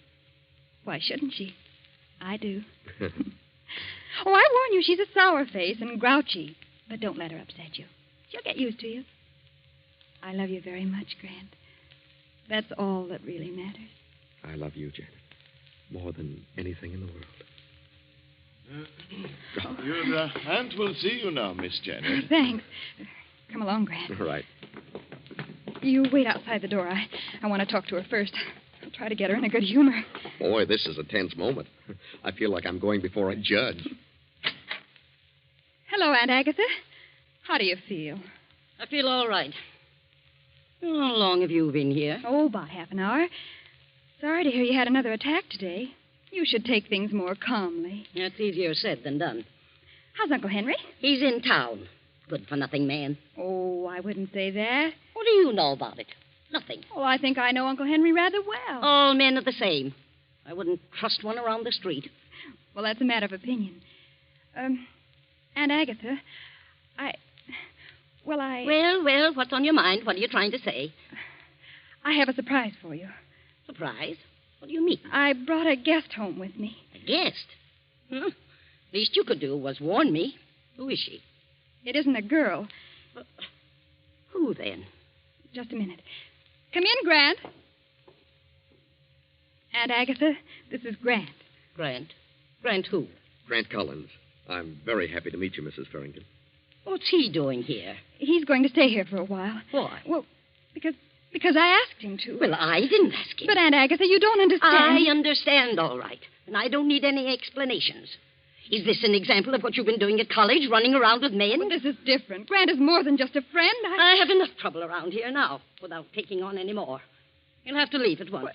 Why shouldn't she? I do. Oh, I warn you, she's a sour face and grouchy. But don't let her upset you. She'll get used to you. I love you very much, Grant. That's all that really matters. I love you, Janet, more than anything in the world. Your aunt will see you now, Miss Janet. Thanks. Come along, Grant. All right. You wait outside the door. I want to talk to her first. I'll try to get her in a good humor. Boy, this is a tense moment. I feel like I'm going before a judge. Hello, Aunt Agatha. How do you feel? I feel all right. How long have you been here? Oh, about half an hour. Sorry to hear you had another attack today. You should take things more calmly. That's easier said than done. How's Uncle Henry? He's in town. Good-for-nothing man. Oh, I wouldn't say that. What do you know about it? Nothing. Oh, I think I know Uncle Henry rather well. All men are the same. I wouldn't trust one around the street. Well, that's a matter of opinion. Aunt Agatha, Well, what's on your mind? What are you trying to say? I have a surprise for you. Surprise? What do you mean? I brought a guest home with me. A guest? Least you could do was warn me. Who is she? It isn't a girl. Who, then? Just a minute. Come in, Grant. Aunt Agatha, this is Grant. Grant? Grant who? Grant Collins. I'm very happy to meet you, Mrs. Farrington. What's he doing here? He's going to stay here for a while. Why? Well, because I asked him to. Well, I didn't ask him. But, Aunt Agatha, you don't understand. I understand, all right. And I don't need any explanations. Is this an example of what you've been doing at college, running around with men? Well, this is different. Grant is more than just a friend. I have enough trouble around here now without taking on any more. You'll have to leave at once. What?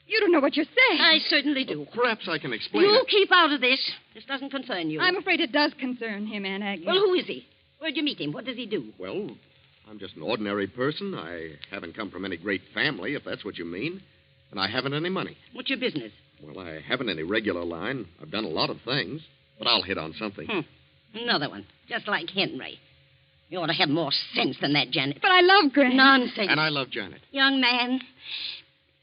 You don't know what you're saying. I certainly do. Perhaps I can explain You it. keep out of this. This doesn't concern you. I'm afraid it does concern him, Aunt Agatha. Well, who is he? Where'd you meet him? What does he do? Well, I'm just an ordinary person. I haven't come from any great family, if that's what you mean. And I haven't any money. What's your business? Well, I haven't any regular line. I've done a lot of things. But I'll hit on something. Another one. Just like Henry. You ought to have more sense than that, Janet. But I love Grant. Nonsense. And I love Janet. Young man,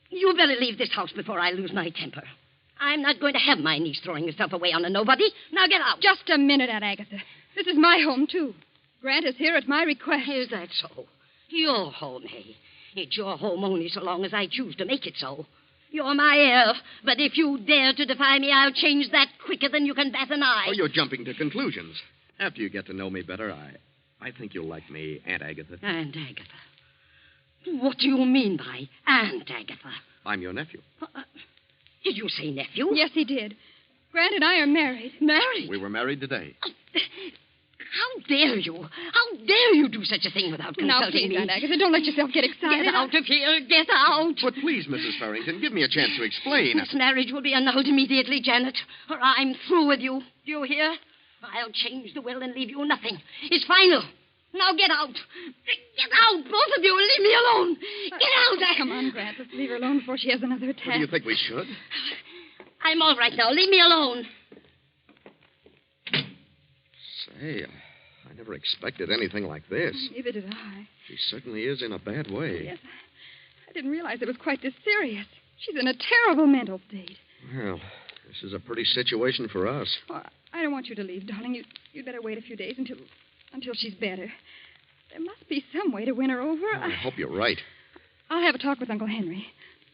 you better leave this house before I lose my temper. I'm not going to have my niece throwing herself away on a nobody. Now get out. Just a minute, Aunt Agatha. This is my home, too. Grant is here at my request. Is that so? Your home, eh? It's your home only so long as I choose to make it so. You're my heir, but if you dare to defy me, I'll change that quicker than you can bat an eye. Oh, you're jumping to conclusions. After you get to know me better, I think you'll like me, Aunt Agatha. Aunt Agatha? What do you mean by Aunt Agatha? I'm your nephew. Did you say nephew? Yes, he did. Grant and I are married. Married? We were married today. How dare you? How dare you do such a thing without consulting now, please, me? Aunt Agatha, don't let yourself get excited. Get out of here. Get out. But please, Mrs. Farrington, give me a chance to explain. This marriage will be annulled immediately, Janet, or I'm through with you. Do you hear? I'll change the will and leave you nothing. It's final. Now get out. Get out, both of you, and leave me alone. Get out. Come on, Grant. Let's leave her alone before she has another attack. What do you think we should? I'm all right now. Leave me alone. Say, I never expected anything like this. Neither did I. She certainly is in a bad way. Yes. I didn't realize it was quite this serious. She's in a terrible mental state. Well, this is a pretty situation for us. Oh, I don't want you to leave, darling. You'd better wait a few days until she's better. There must be some way to win her over. I hope you're right. I'll have a talk with Uncle Henry.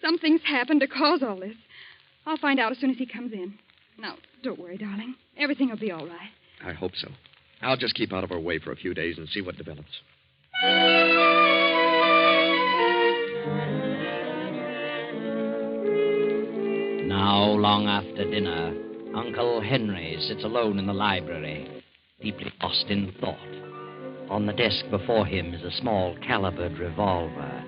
Something's happened to cause all this. I'll find out as soon as he comes in. Now, don't worry, darling. Everything will be all right. I hope so. I'll just keep out of her way for a few days and see what develops. Now, long after dinner, Uncle Henry sits alone in the library, deeply lost in thought. On the desk before him is a small calibered revolver.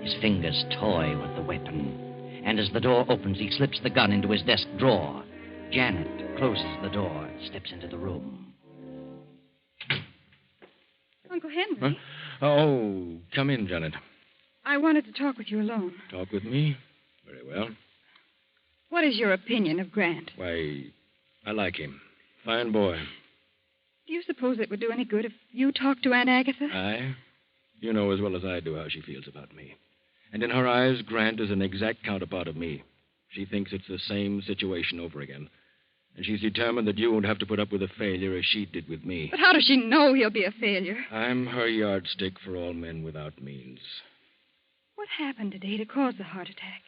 His fingers toy with the weapon. And as the door opens, he slips the gun into his desk drawer. Janet closes the door and steps into the room. Uncle Henry. Huh? Oh, come in, Janet. I wanted to talk with you alone. Talk with me? Very well. What is your opinion of Grant? Why, I like him. Fine boy. Do you suppose it would do any good if you talked to Aunt Agatha? I? You know as well as I do how she feels about me. And in her eyes, Grant is an exact counterpart of me. She thinks it's the same situation over again. And she's determined that you won't have to put up with a failure as she did with me. But how does she know he'll be a failure? I'm her yardstick for all men without means. What happened today to cause the heart attack?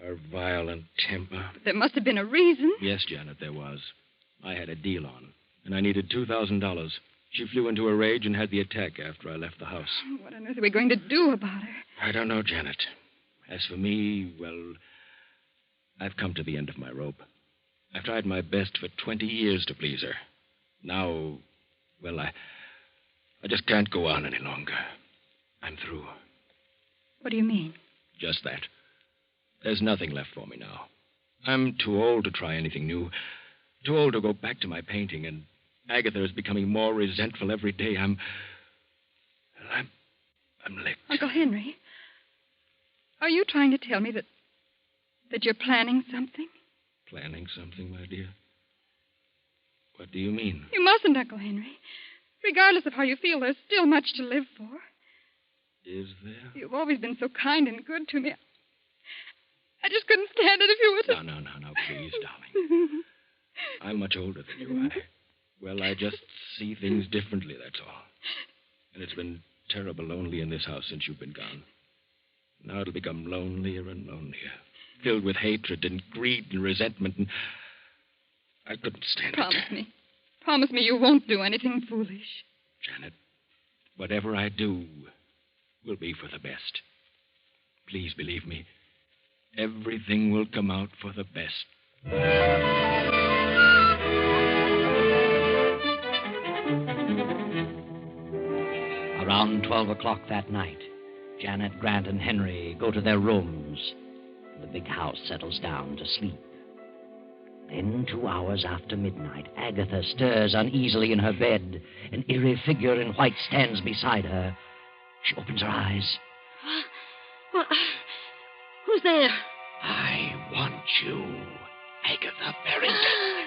Her violent temper. But there must have been a reason. Yes, Janet, there was. I had a deal on, and I needed $2,000. She flew into a rage and had the attack after I left the house. What on earth are we going to do about her? I don't know, Janet. As for me, well, I've come to the end of my rope. I've tried my best for 20 years to please her. Now, well, I just can't go on any longer. I'm through. What do you mean? Just that. There's nothing left for me now. I'm too old to try anything new. Too old to go back to my painting, and Agatha is becoming more resentful every day. I'm licked. Uncle Henry, are you trying to tell me that you're planning something? Planning something, my dear? What do you mean? You mustn't, Uncle Henry. Regardless of how you feel, there's still much to live for. Is there? You've always been so kind and good to me. I just couldn't stand it if you were to... No, please, darling. I'm much older than you. I just see things differently, that's all. And it's been terrible lonely in this house since you've been gone. Now it'll become lonelier and lonelier, filled with hatred and greed and resentment, and I couldn't stand it. Promise me you won't do anything foolish. Janet, whatever I do will be for the best. Please believe me. Everything will come out for the best. Around 12 o'clock that night, Janet, Grant, and Henry go to their rooms. The big house settles down to sleep. Then, 2 hours after midnight, Agatha stirs uneasily in her bed. An eerie figure in white stands beside her. She opens her eyes. What? Who's there? I want you, Agatha Barrington.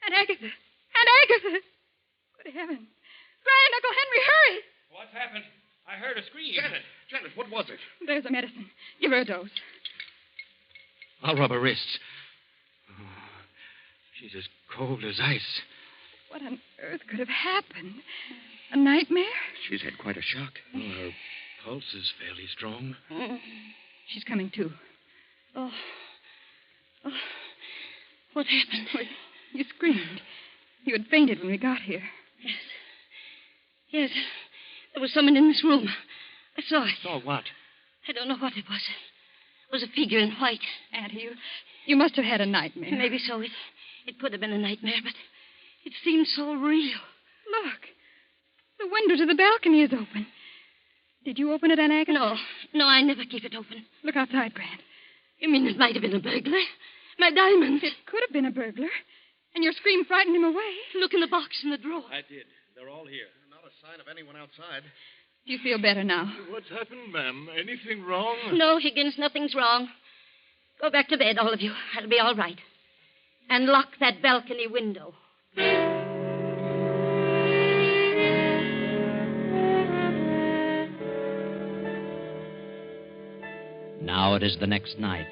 Aunt Agatha! Good heavens. Grant, Uncle Henry, hurry! What's happened? I heard a scream. Janet, what was it? There's a medicine. Give her a dose. I'll rub her wrists. Oh, she's as cold as ice. What on earth could have happened? A nightmare? She's had quite a shock. Oh, her pulse is fairly strong. She's coming to. Oh. What happened? Well, you screamed. You had fainted when we got here. Yes. There was someone in this room. I saw it. Saw what? I don't know what it was. It was a figure in white. Auntie, you must have had a nightmare. Maybe so. It could have been a nightmare, but it seemed so real. Look. The window to the balcony is open. Did you open it, Aunt Agatha? No, I never keep it open. Look outside, Grant. You mean it might have been a burglar? My diamonds. It could have been a burglar. And your scream frightened him away. Look in the box in the drawer. I did. They're all here. Not a sign of anyone outside. Do you feel better now? What's happened, ma'am? Anything wrong? No, Higgins, nothing's wrong. Go back to bed, all of you. I'll be all right. And lock that balcony window. Now it is the next night.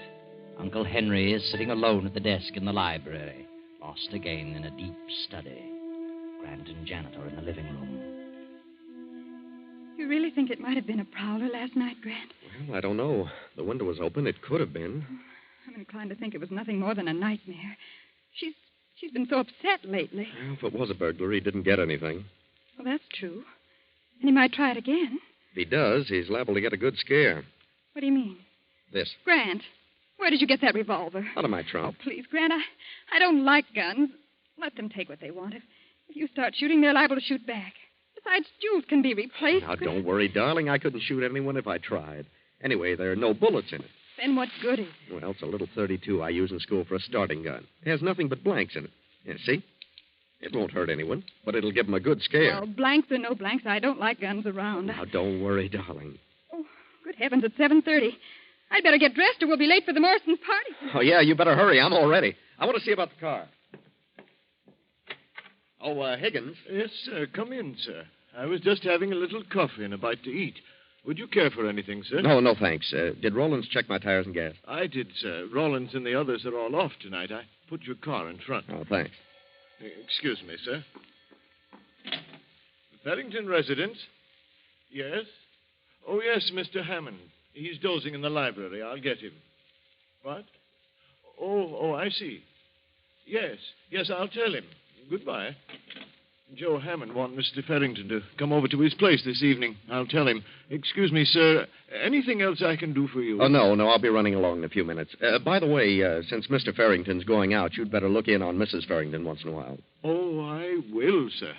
Uncle Henry is sitting alone at the desk in the library, lost again in a deep study. Grant and Janet are in the living room. You really think it might have been a prowler last night, Grant? Well, I don't know. The window was open. It could have been. I'm inclined to think it was nothing more than a nightmare. She's been so upset lately. Well, if it was a burglary, he didn't get anything. Well, that's true. And he might try it again. If he does, he's liable to get a good scare. What do you mean? This. Grant, where did you get that revolver? Out of my trunk. Oh, please, Grant, I don't like guns. Let them take what they want. If you start shooting, they're liable to shoot back. Besides, jewels can be replaced. Now, don't worry, darling. I couldn't shoot anyone if I tried. Anyway, there are no bullets in it. Then what good is it? Well, it's a little .32 I use in school for a starting gun. It has nothing but blanks in it. Yeah, see? It won't hurt anyone, but it'll give them a good scare. Well, blanks or no blanks, I don't like guns around. Now, don't worry, darling. Oh, good heavens, it's 7:30. I'd better get dressed or we'll be late for the Morrison's party. Oh, yeah, you better hurry. I'm all ready. I want to see about the car. Oh, Higgins. Yes, sir. Come in, sir. I was just having a little coffee and a bite to eat. Would you care for anything, sir? No, thanks. Did Rollins check my tires and gas? I did, sir. Rollins and the others are all off tonight. I put your car in front. Oh, thanks. Excuse me, sir. The Farrington residence? Yes? Oh, yes, Mr. Hammond. He's dozing in the library. I'll get him. What? Oh, I see. Yes, I'll tell him. Goodbye. Joe Hammond wants Mr. Farrington to come over to his place this evening. I'll tell him. Excuse me, sir. Anything else I can do for you? Oh, no. I'll be running along in a few minutes. By the way, since Mr. Farrington's going out, you'd better look in on Mrs. Farrington once in a while. Oh, I will, sir.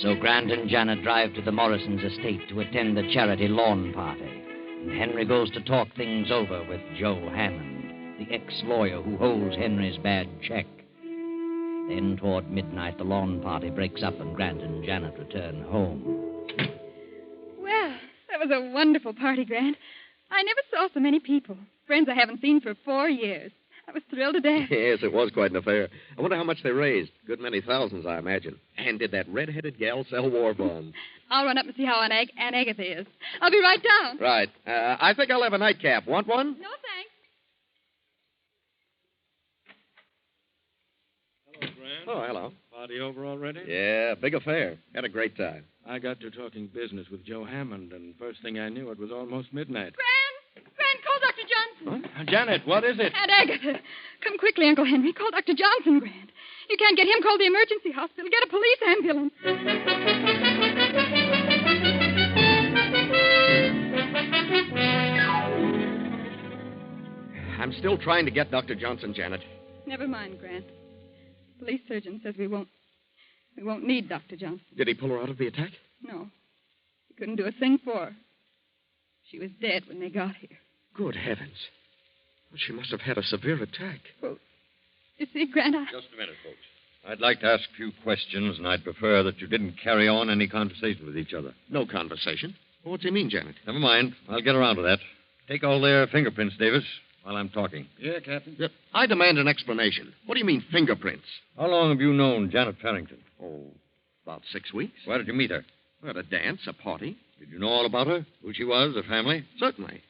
So Grant and Janet drive to the Morrisons' estate to attend the charity lawn party. And Henry goes to talk things over with Joe Hammond, the ex-lawyer who holds Henry's bad check. Then, toward midnight, the lawn party breaks up and Grant and Janet return home. Well, that was a wonderful party, Grant. I never saw so many people. Friends I haven't seen for 4 years. I was thrilled to death. Yes, it was quite an affair. I wonder how much they raised. Good many thousands, I imagine. And did that red-headed gal sell war bonds? I'll run up and see how Aunt Agatha is. I'll be right down. Right. I think I'll have a nightcap. Want one? No, thanks. Hello, Grant. Oh, hello. Party over already? Yeah, big affair. Had a great time. I got to talking business with Joe Hammond, and first thing I knew, it was almost midnight. Grant, call Dr. Johnson. What? Janet, what is it? Aunt Agatha. Come quickly, Uncle Henry. Call Dr. Johnson, Grant. You can't get him. Call the emergency hospital. Get a police ambulance. I'm still trying to get Dr. Johnson, Janet. Never mind, Grant. Police surgeon says we won't need Dr. Johnson. Did he pull her out of the attack? No. He couldn't do a thing for her. She was dead when they got here. Good heavens. Well, she must have had a severe attack. Well, you see, Grant, Just a minute, folks. I'd like to ask a few questions, and I'd prefer that you didn't carry on any conversation with each other. No conversation? Well, what's he mean, Janet? Never mind. I'll get around to that. Take all their fingerprints, Davis, while I'm talking. Yeah, Captain. Yep. I demand an explanation. What do you mean, fingerprints? How long have you known Janet Farrington? Oh, about 6 weeks. Where did you meet her? At a dance, a party. Did you know all about her? Who she was, her family? Certainly.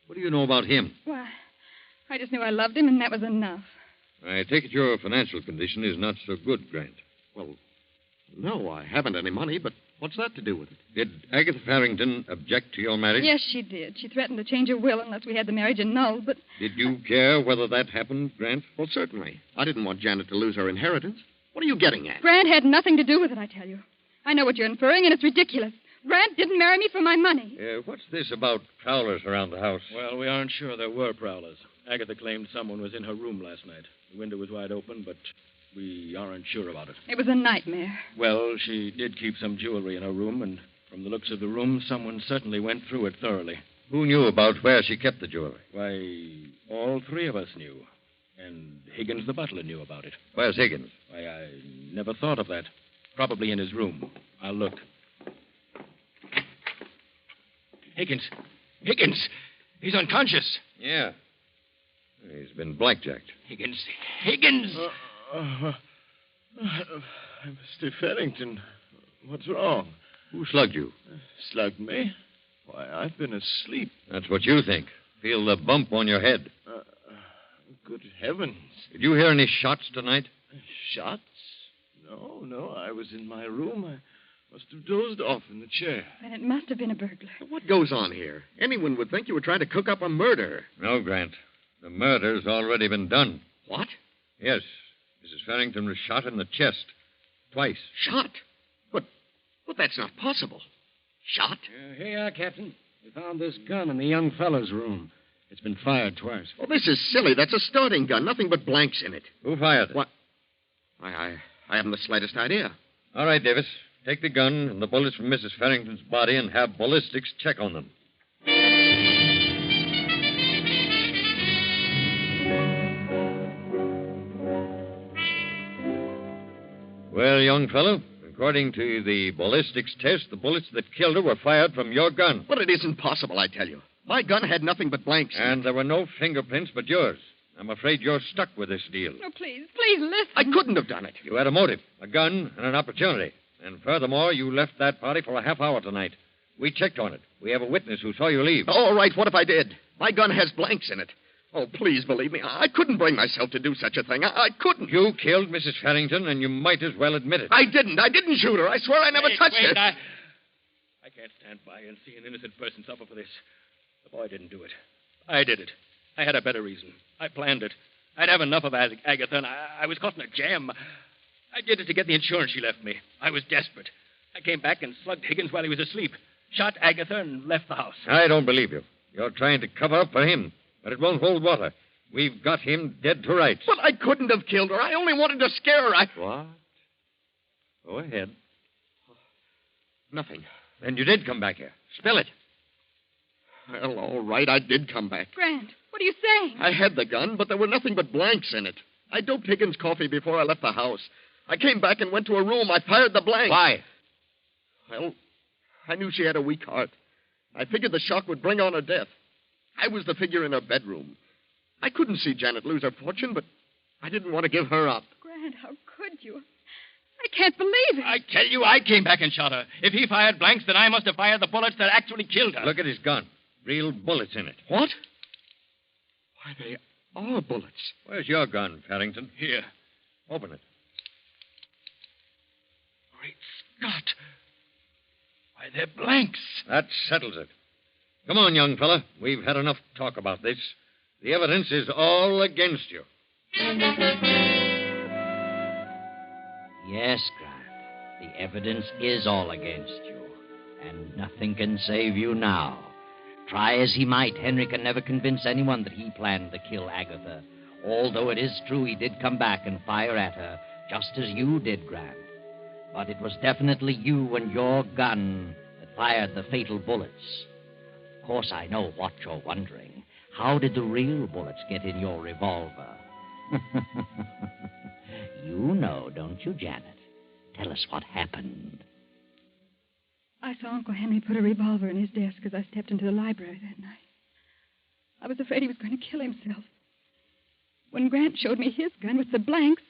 What do you know about him? Why, I just knew I loved him, and that was enough. I take it your financial condition is not so good, Grant. Well, no, I haven't any money, but what's that to do with it? Did Agatha Farrington object to your marriage? Yes, she did. She threatened to change her will unless we had the marriage annulled, but... Did you care whether that happened, Grant? Well, certainly. I didn't want Janet to lose her inheritance. What are you getting at? Grant had nothing to do with it, I tell you. I know what you're inferring, and it's ridiculous. Grant didn't marry me for my money. What's this about prowlers around the house? Well, we aren't sure there were prowlers. Agatha claimed someone was in her room last night. The window was wide open, but we aren't sure about it. It was a nightmare. Well, she did keep some jewelry in her room, and from the looks of the room, someone certainly went through it thoroughly. Who knew about where she kept the jewelry? Why, all three of us knew. And Higgins the butler knew about it. Where's Higgins? Why, I never thought of that. Probably in his room. I'll look. Higgins! He's unconscious! Yeah. He's been blackjacked. Higgins! Mr. Farrington, what's wrong? Who slugged you? Slugged me? Why, I've been asleep. That's what you think. Feel the bump on your head. Good heavens. Did you hear any shots tonight? Shots? No, I was in my room. I must have dozed off in the chair. Then it must have been a burglar. What goes on here? Anyone would think you were trying to cook up a murder. No, Grant. The murder's already been done. What? Yes. Mrs. Farrington was shot in the chest. Twice. Shot? But that's not possible. Shot? Here you are, Captain. We found this gun in the young fellow's room. It's been fired twice. Oh, this is silly. That's a starting gun. Nothing but blanks in it. Who fired it? What? I haven't the slightest idea. All right, Davis. Take the gun and the bullets from Mrs. Farrington's body and have ballistics check on them. Well, young fellow, according to the ballistics test, the bullets that killed her were fired from your gun. But it isn't possible, I tell you. My gun had nothing but blanks. And there were no fingerprints but yours. I'm afraid you're stuck with this deal. No, please listen. I couldn't have done it. You had a motive, a gun, and an opportunity. And furthermore, you left that party for a half hour tonight. We checked on it. We have a witness who saw you leave. All right, what if I did? My gun has blanks in it. Oh, please believe me. I couldn't bring myself to do such a thing. I couldn't. You killed Mrs. Farrington, and you might as well admit it. I didn't. I didn't shoot her. I swear I never touched her. I can't stand by and see an innocent person suffer for this. The boy didn't do it. I did it. I had a better reason. I planned it. I'd have enough of Agatha, and I was caught in a jam. I did it to get the insurance she left me. I was desperate. I came back and slugged Higgins while he was asleep, shot Agatha, and left the house. I don't believe you. You're trying to cover up for him, but it won't hold water. We've got him dead to rights. But I couldn't have killed her. I only wanted to scare her. What? Go ahead. Nothing. Then you did come back here. Spill it. Well, all right, I did come back. Grant, what are you saying? I had the gun, but there were nothing but blanks in it. I doped Higgins' coffee before I left the house. I came back and went to her room. I fired the blanks. Why? Well, I knew she had a weak heart. I figured the shock would bring on her death. I was the figure in her bedroom. I couldn't see Janet lose her fortune, but I didn't want to give her up. Grant, how could you? I can't believe it. I tell you, I came back and shot her. If he fired blanks, then I must have fired the bullets that actually killed her. Look at his gun. Real bullets in it. What? Why, they are bullets. Where's your gun, Farrington? Here. Open it. Great Scott. Why, they're blanks. That settles it. Come on, young fella. We've had enough talk about this. The evidence is all against you. Yes, Grant. The evidence is all against you. And nothing can save you now. Try as he might, Henry can never convince anyone that he planned to kill Agatha. Although it is true he did come back and fire at her, just as you did, Grant. But it was definitely you and your gun that fired the fatal bullets. Of course, I know what you're wondering. How did the real bullets get in your revolver? You know, don't you, Janet? Tell us what happened. I saw Uncle Henry put a revolver in his desk as I stepped into the library that night. I was afraid he was going to kill himself. When Grant showed me his gun with the blanks,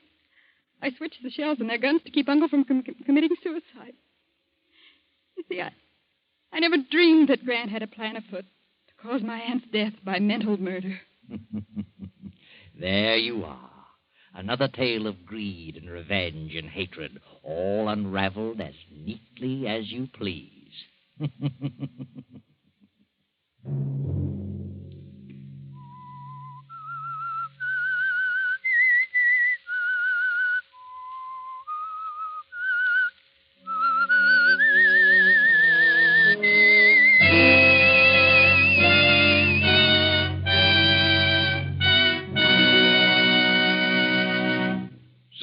I switched the shells in their guns to keep Uncle from committing suicide. You see, I never dreamed that Grant had a plan afoot to cause my aunt's death by mental murder. There you are. Another tale of greed and revenge and hatred, all unraveled as neatly as you please.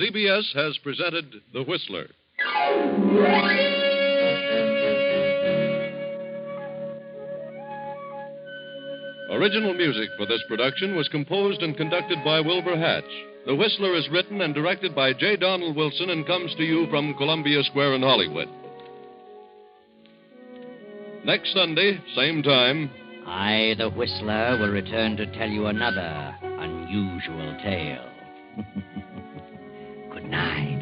CBS has presented The Whistler. Original music for this production was composed and conducted by Wilbur Hatch. The Whistler is written and directed by J. Donald Wilson and comes to you from Columbia Square in Hollywood. Next Sunday, same time, I, the Whistler, will return to tell you another unusual tale. Good night.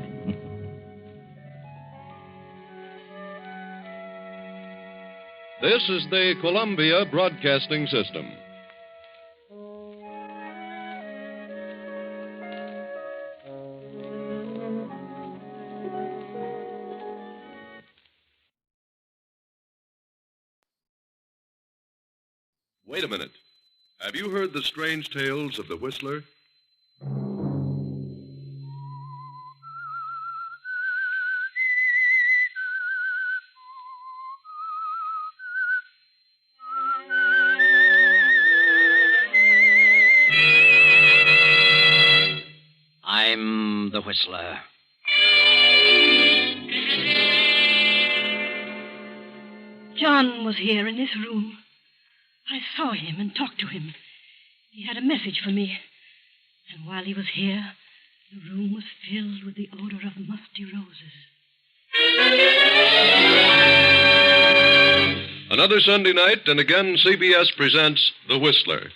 This is the Columbia Broadcasting System. Wait a minute. Have you heard the strange tales of the Whistler? I'm the Whistler. John was here in this room. I saw him and talked to him. He had a message for me. And while he was here, the room was filled with the odor of musty roses. Another Sunday night, and again CBS presents The Whistler.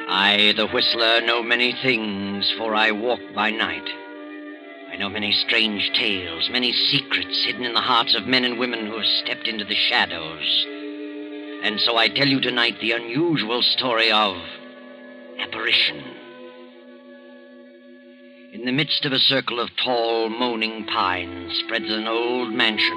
I, the Whistler, know many things, for I walk by night. I know many strange tales, many secrets hidden in the hearts of men and women who have stepped into the shadows. And so I tell you tonight the unusual story of apparition. In the midst of a circle of tall, moaning pines spreads an old mansion.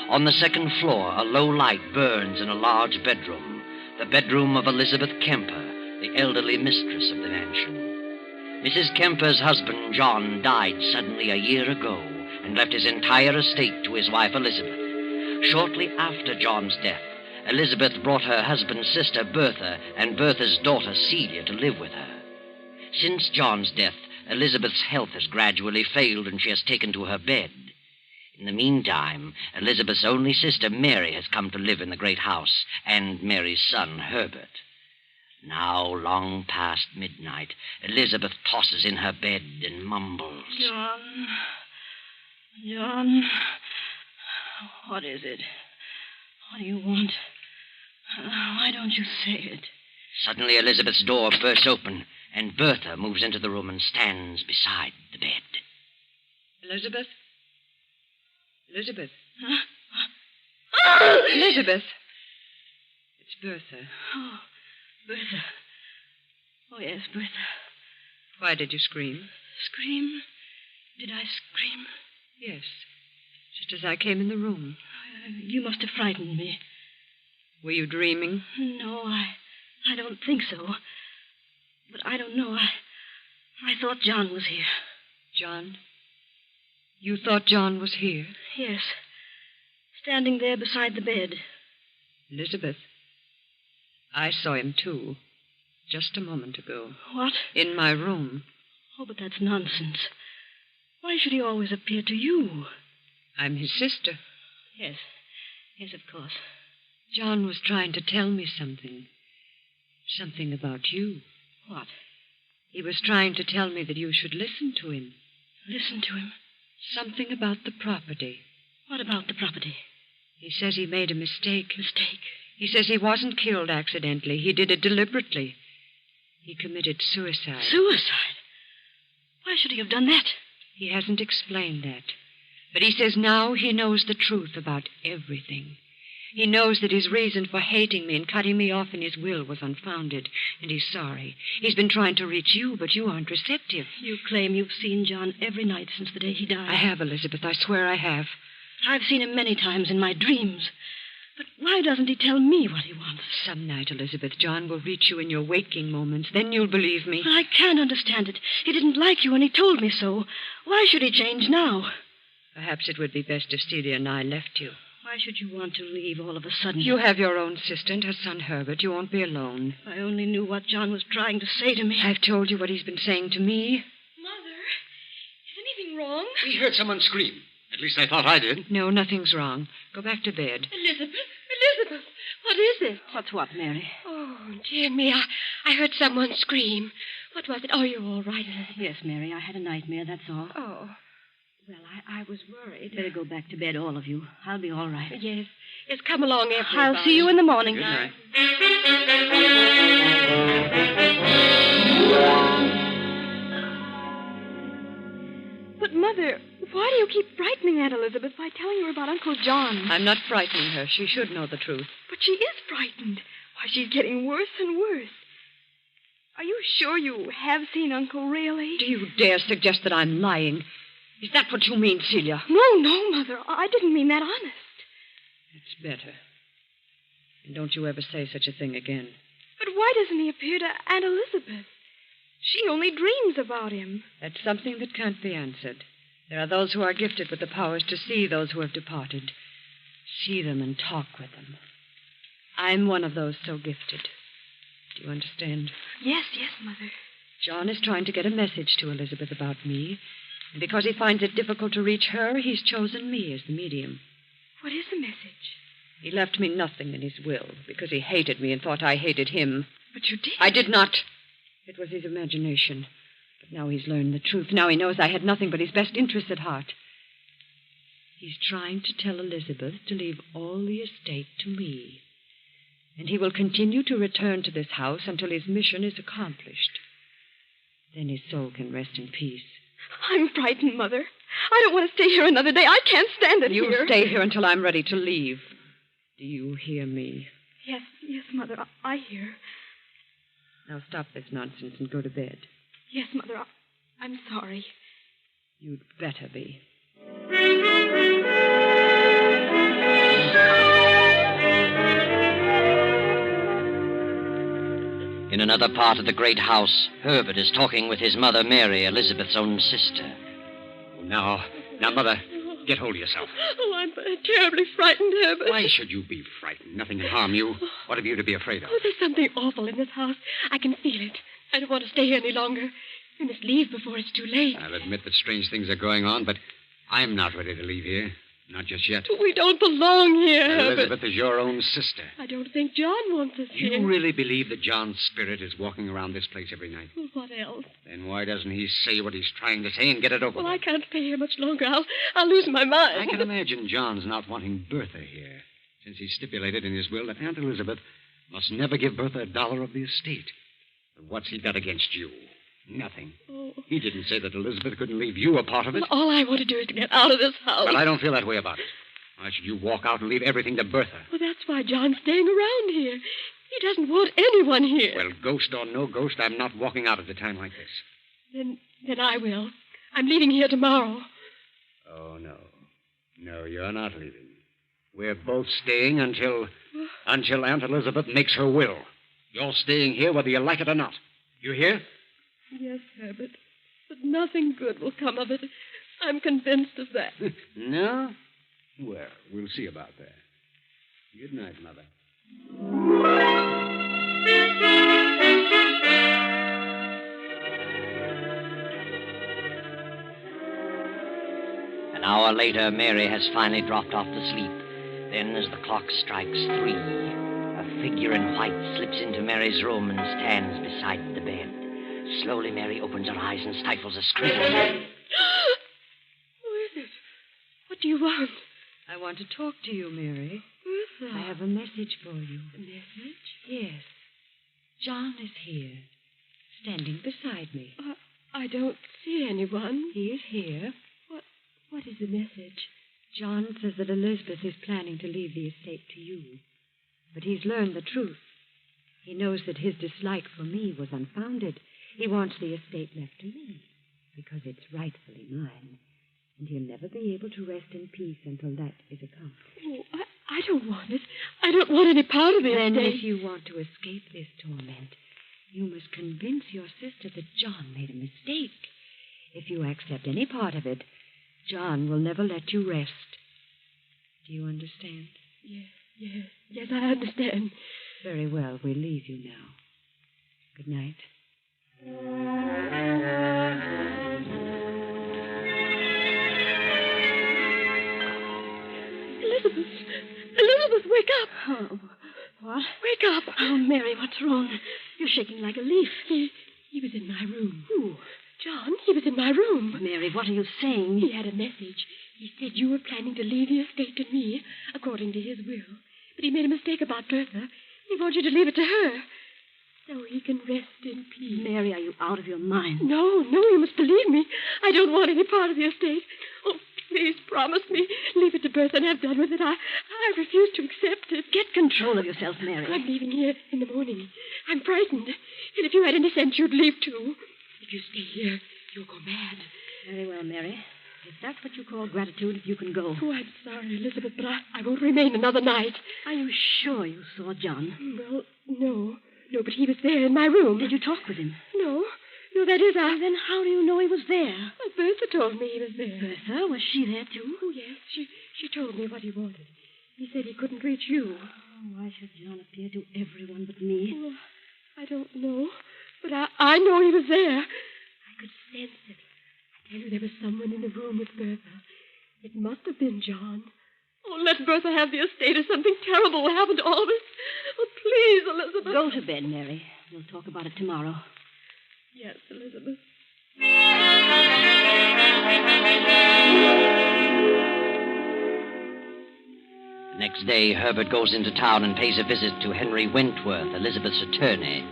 On the second floor, a low light burns in a large bedroom, the bedroom of Elizabeth Kemper, the elderly mistress of the mansion. Mrs. Kemper's husband, John, died suddenly a year ago and left his entire estate to his wife, Elizabeth. Shortly after John's death, Elizabeth brought her husband's sister, Bertha, and Bertha's daughter, Celia, to live with her. Since John's death, Elizabeth's health has gradually failed and she has taken to her bed. In the meantime, Elizabeth's only sister, Mary, has come to live in the great house, and Mary's son, Herbert. Now, long past midnight, Elizabeth tosses in her bed and mumbles. John, what is it? What do you want? Why don't you say it? Suddenly, Elizabeth's door bursts open, and Bertha moves into the room and stands beside the bed. Elizabeth? Elizabeth? Huh? Elizabeth! It's Bertha. Oh, Bertha. Oh, yes, Bertha. Why did you scream? Scream? Did I scream? Yes. Just as I came in the room. You must have frightened me. Were you dreaming? No, I don't think so. But I don't know. I thought John was here. John? You thought John was here? Yes. Standing there beside the bed. Elizabeth, I saw him, too. Just a moment ago. What? In my room. Oh, but that's nonsense. Why should he always appear to you? I'm his sister. Yes. Yes, of course. John was trying to tell me something. Something about you. What? He was trying to tell me that you should listen to him. Listen to him? Something about the property. What about the property? He says he made a mistake. Mistake? He says he wasn't killed accidentally. He did it deliberately. He committed suicide. Suicide? Why should he have done that? He hasn't explained that. But he says now he knows the truth about everything. He knows that his reason for hating me and cutting me off in his will was unfounded, and he's sorry. He's been trying to reach you, but you aren't receptive. You claim you've seen John every night since the day he died. I have, Elizabeth. I swear I have. I've seen him many times in my dreams. But why doesn't he tell me what he wants? Some night, Elizabeth, John will reach you in your waking moments. Then you'll believe me. I can't understand it. He didn't like you, and he told me so. Why should he change now? Perhaps it would be best if Celia and I left you. Why should you want to leave all of a sudden? You have your own sister and her son, Herbert. You won't be alone. If I only knew what John was trying to say to me. I've told you what he's been saying to me. Mother, is anything wrong? We heard someone scream. At least I thought I did. No, nothing's wrong. Go back to bed. Elizabeth, what is it? What's what, Mary? Oh, dear me, I heard someone scream. What was it? Oh, you're all right. Yes, Mary, I had a nightmare, that's all. Oh. Well, I was worried. Better go back to bed, all of you. I'll be all right. Yes. Yes, come along, everybody. I'll see you in the morning. Good night. But, Mother, why do you keep frightening Aunt Elizabeth by telling her about Uncle John? I'm not frightening her. She should know the truth. But she is frightened. Why, she's getting worse and worse. Are you sure you have seen Uncle, really? Do you dare suggest that I'm lying? Is that what you mean, Celia? No, Mother. I didn't mean that honest. It's better. And don't you ever say such a thing again. But why doesn't he appear to Aunt Elizabeth? She only dreams about him. That's something that can't be answered. There are those who are gifted with the powers to see those who have departed. See them and talk with them. I'm one of those so gifted. Do you understand? Yes, Mother. John is trying to get a message to Elizabeth about me. And because he finds it difficult to reach her, he's chosen me as the medium. What is the message? He left me nothing in his will because he hated me and thought I hated him. But you did. I did not. It was his imagination. But Now he's learned the truth. Now he knows I had nothing but his best interests at heart. He's trying to tell Elizabeth to leave all the estate to me. And he will continue to return to this house until his mission is accomplished. Then his soul can rest in peace. I'm frightened, Mother. I don't want to stay here another day. I can't stand it You here. stay here until I'm ready to leave. Do you hear me? Yes, Mother. I hear. Now stop this nonsense and go to bed. Yes, Mother. I'm sorry. You'd better be. In another part of the great house, Herbert is talking with his mother, Mary, Elizabeth's own sister. Now, Mother, get hold of yourself. Oh, I'm terribly frightened, Herbert. Why should you be frightened? Nothing can harm you. What have you to be afraid of? Oh, there's something awful in this house. I can feel it. I don't want to stay here any longer. We must leave before it's too late. I'll admit that strange things are going on, but I'm not ready to leave here. Not just yet. We don't belong here, Herbert. Elizabeth is your own sister. I don't think John wants us here. You really believe that John's spirit is walking around this place every night? Well, what else? Then why doesn't he say what he's trying to say and get it over Well, with? I can't stay here much longer. I'll lose my mind. I can imagine John's not wanting Bertha here, since he stipulated in his will that Aunt Elizabeth must never give Bertha $1 of the estate. But what's he got against you? Nothing. Oh. He didn't say that Elizabeth couldn't leave you a part of it. Well, all I want to do is to get out of this house. Well, I don't feel that way about it. Why should you walk out and leave everything to Bertha? Well, that's why John's staying around here. He doesn't want anyone here. Well, ghost or no ghost, I'm not walking out at a time like this. Then I will. I'm leaving here tomorrow. Oh, no. No, you're not leaving. We're both staying until Aunt Elizabeth makes her will. You're staying here whether you like it or not. You hear? Yes, Herbert. But nothing good will come of it. I'm convinced of that. No? Well, we'll see about that. Good night, Mother. An hour later, Mary has finally dropped off to sleep. Then, as the clock strikes 3, a figure in white slips into Mary's room and stands beside the bed. Slowly, Mary opens her eyes and stifles a scream. Who is it? What do you want? I want to talk to you, Mary. Bertha. I have a message for you. A message? Yes. John is here, standing beside me. I don't see anyone. He is here. What is the message? John says that Elizabeth is planning to leave the estate to you. But he's learned the truth. He knows that his dislike for me was unfounded. He wants the estate left to me because it's rightfully mine. And he'll never be able to rest in peace until that is accomplished. Oh, I don't want it. I don't want any part of the Then estate. if you want to escape this torment, you must convince your sister that John made a mistake. If you accept any part of it, John will never let you rest. Do you understand? Yes, I understand. Very well, we'll leave you now. Good night. Elizabeth, wake up. Oh, what? Wake up. Oh, Mary, what's wrong? You're shaking like a leaf. He was in my room. Who? John, he was in my room. Mary, what are you saying? He had a message. He said you were planning to leave the estate to me, according to his will. But he made a mistake about Bertha. He wants you to leave it to her, so he can rest in peace. Mary, are you out of your mind? No, you must believe me. I don't want any part of the estate. Oh, please promise me. Leave it to Bertha and have done with it. I refuse to accept it. Get control of yourself, Mary. I'm leaving here in the morning. I'm frightened. And if you had any sense, you'd leave too. If you stay here, you'll go mad. Very well, Mary. If that's what you call gratitude, you can go. Oh, I'm sorry, Elizabeth, but I won't remain another night. Are you sure you saw John? Well, no. No, but he was there in my room. Did you talk with him? No, that is, Then how do you know he was there? Well, Bertha told me he was there. Bertha? Was she there, too? Oh, yes. She told me what he wanted. He said he couldn't reach you. Oh, why should John appear to everyone but me? Oh, I don't know. But I know he was there. I could sense it. I tell you, there was someone in the room with Bertha. It must have been John. Oh, let Bertha have the estate or something terrible will happen to all of us. Oh, please, Elizabeth. Go to bed, Mary. We'll talk about it tomorrow. Yes, Elizabeth. Next day, Herbert goes into town and pays a visit to Henry Wentworth, Elizabeth's attorney.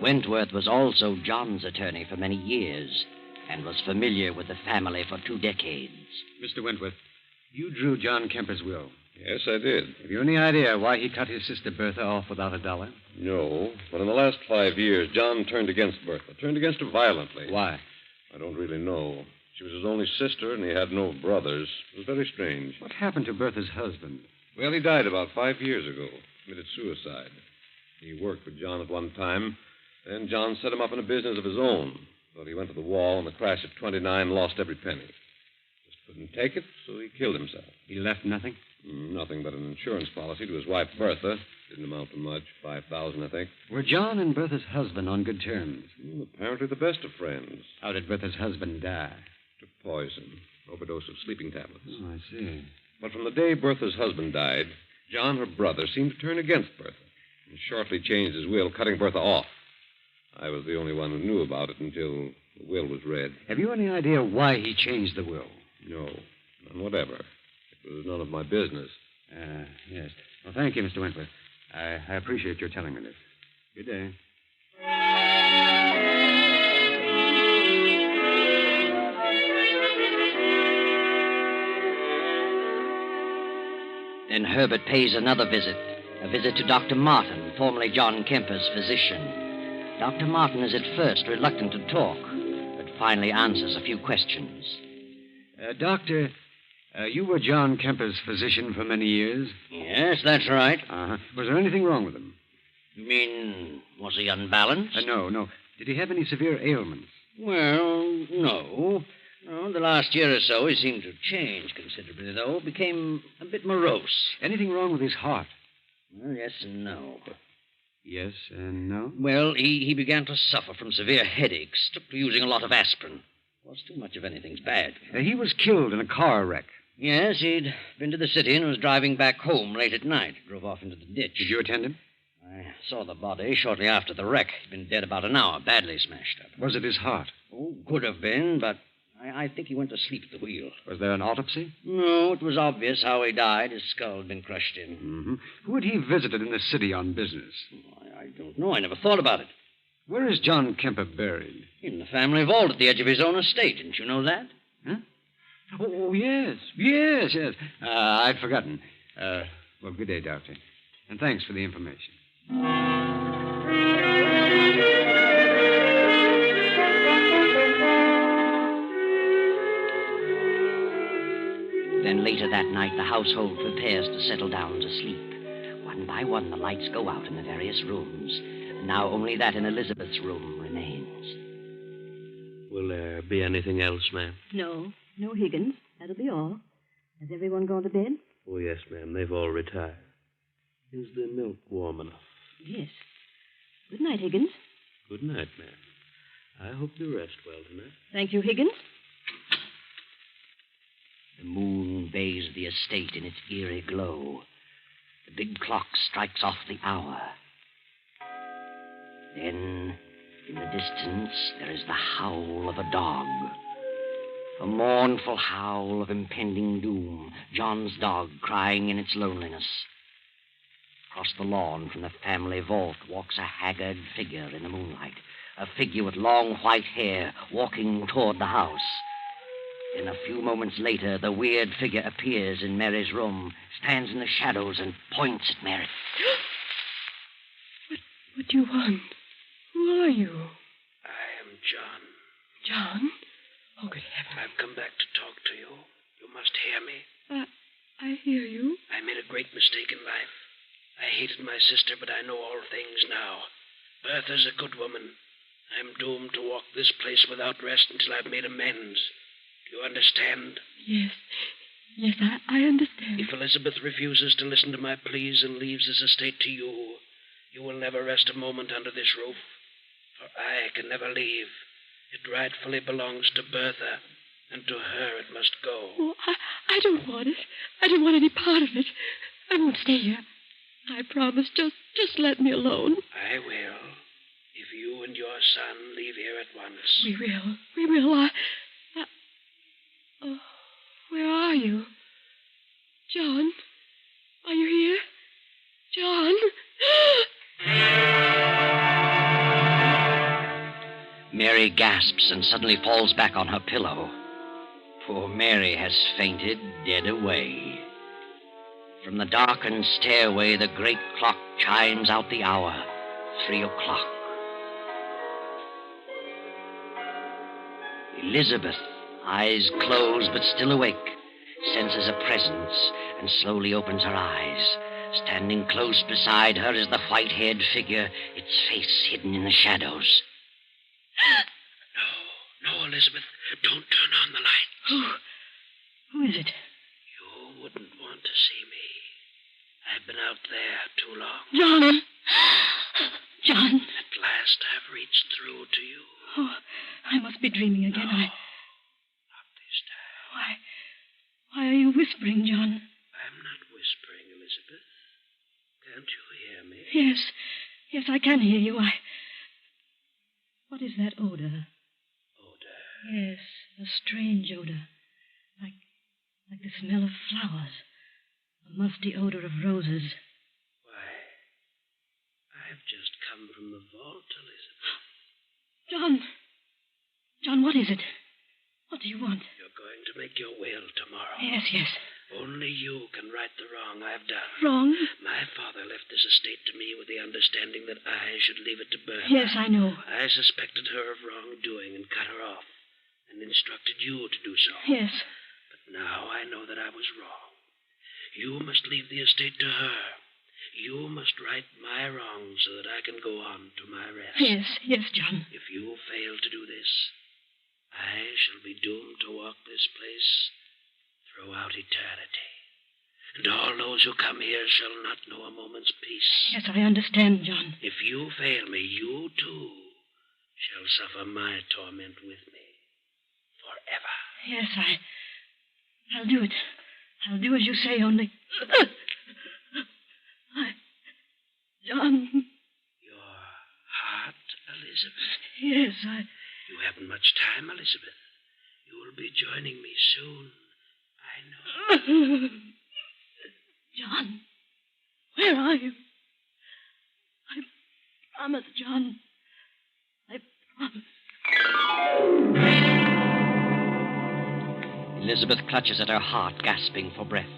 Wentworth was also John's attorney for many years and was familiar with the family for 2 decades. Mr. Wentworth, you drew John Kemper's will. Yes, I did. Have you any idea why he cut his sister Bertha off without $1? No, but in the last 5 years, John turned against Bertha. Turned against her violently. Why? I don't really know. She was his only sister, and he had no brothers. It was very strange. What happened to Bertha's husband? Well, he died about 5 years ago. Committed suicide. He worked for John at one time. Then John set him up in a business of his own. But he went to the wall, and the crash at 29 lost every penny. Just couldn't take it, so he killed himself. He left nothing? Nothing but an insurance policy to his wife, Bertha. Didn't amount to much. $5,000, I think. Were John and Bertha's husband on good terms? Apparently the best of friends. How did Bertha's husband die? Took poison. Overdose of sleeping tablets. Oh, I see. But from the day Bertha's husband died, John, her brother, seemed to turn against Bertha and shortly changed his will, cutting Bertha off. I was the only one who knew about it until the will was read. Have you any idea why he changed the will? No, none whatever. It was none of my business. Yes. Well, thank you, Mr. Wentworth. I appreciate your telling me this. Good day. Then Herbert pays another visit, a visit to Dr. Martin, formerly John Kemper's physician. Dr. Martin is at first reluctant to talk, but finally answers a few questions. Doctor, you were John Kemper's physician for many years? Yes, that's right. Uh-huh. Was there anything wrong with him? You mean, was he unbalanced? No. Did he have any severe ailments? Well, no. No, the last year or so, he seemed to change considerably, though. Became a bit morose. Anything wrong with his heart? Well, yes and no. Yes and no? Well, he began to suffer from severe headaches. Took to using a lot of aspirin. Was too much of anything's bad. He was killed in a car wreck. Yes, he'd been to the city and was driving back home late at night. Drove off into the ditch. Did you attend him? I saw the body shortly after the wreck. He'd been dead about an hour, badly smashed up. Was it his heart? Oh, could have been, but I think he went to sleep at the wheel. Was there an autopsy? No, it was obvious how he died. His skull had been crushed in. Mm-hmm. Who had he visited in the city on business? I don't know. I never thought about it. Where is John Kemper buried? In the family vault at the edge of his own estate. Didn't you know that? Huh? Oh, yes. Yes. I'd forgotten. Well, good day, Doctor. And thanks for the information. Then later that night, the household prepares to settle down to sleep. One by one, the lights go out in the various rooms. Now only that in Elizabeth's room remains. Will there be anything else, ma'am? No, Higgins. That'll be all. Has everyone gone to bed? Oh, yes, ma'am. They've all retired. Is the milk warm enough? Yes. Good night, Higgins. Good night, ma'am. I hope you rest well tonight. Thank you, Higgins. The moon bathes the estate in its eerie glow. The big clock strikes off the hour. Then, in the distance, there is the howl of a dog. A mournful howl of impending doom. John's dog crying in its loneliness. Across the lawn from the family vault walks a haggard figure in the moonlight. A figure with long white hair walking toward the house. Then a few moments later, the weird figure appears in Mary's room, stands in the shadows, and points at Mary. What do you want? Who are you? I am John. John? Oh, good heavens. I've come back to talk to you. You must hear me. I hear you. I made a great mistake in life. I hated my sister, but I know all things now. Bertha's a good woman. I'm doomed to walk this place without rest until I've made amends. Do you understand? Yes. Yes, I understand. If Elizabeth refuses to listen to my pleas and leaves this estate to you, you will never rest a moment under this roof. For I can never leave. It rightfully belongs to Bertha, and to her it must go. Oh, I don't want it. I don't want any part of it. I won't stay here. I promise. Just let me alone. I will. If you and your son leave here at once. We will. We will. Oh, where are you? John? Are you here? John? Mary gasps and suddenly falls back on her pillow. Poor Mary has fainted dead away. From the darkened stairway, the great clock chimes out the hour, 3 o'clock. Elizabeth, eyes closed but still awake, senses a presence and slowly opens her eyes. Standing close beside her is the white-haired figure, its face hidden in the shadows. No, Elizabeth, don't turn on the lights. Who is it? You wouldn't want to see me. I've been out there too long. John! John! At last I've reached through to you. Oh, I must be dreaming again. Not this time. Why are you whispering, John? I'm not whispering, Elizabeth. Can't you hear me? Yes, I can hear you. What is that odor? Odor? Yes, a strange odor. Like the smell of flowers. A musty odor of roses. Why, I've just come from the vault, Elizabeth. John, what is it? What do you want? You're going to make your will tomorrow. Yes. Only you can right the wrong I've done. Wrong? My father left this estate to me with the understanding that I should leave it to Bertha. Yes, I know. I suspected her of wrongdoing and cut her off, and instructed you to do so. Yes. But now I know that I was wrong. You must leave the estate to her. You must right my wrongs so that I can go on to my rest. Yes, John. If you fail to do this, I shall be doomed to walk this place throughout eternity. And all those who come here shall not know a moment's peace. Yes, I understand, John. If you fail me, you too shall suffer my torment with me forever. Yes, I'll do it. I'll do as you say, only... John... Your heart, Elizabeth? Yes, You haven't much time, Elizabeth. You will be joining me soon. I know. John, where are you? I promise, John. I promise. Elizabeth clutches at her heart, gasping for breath.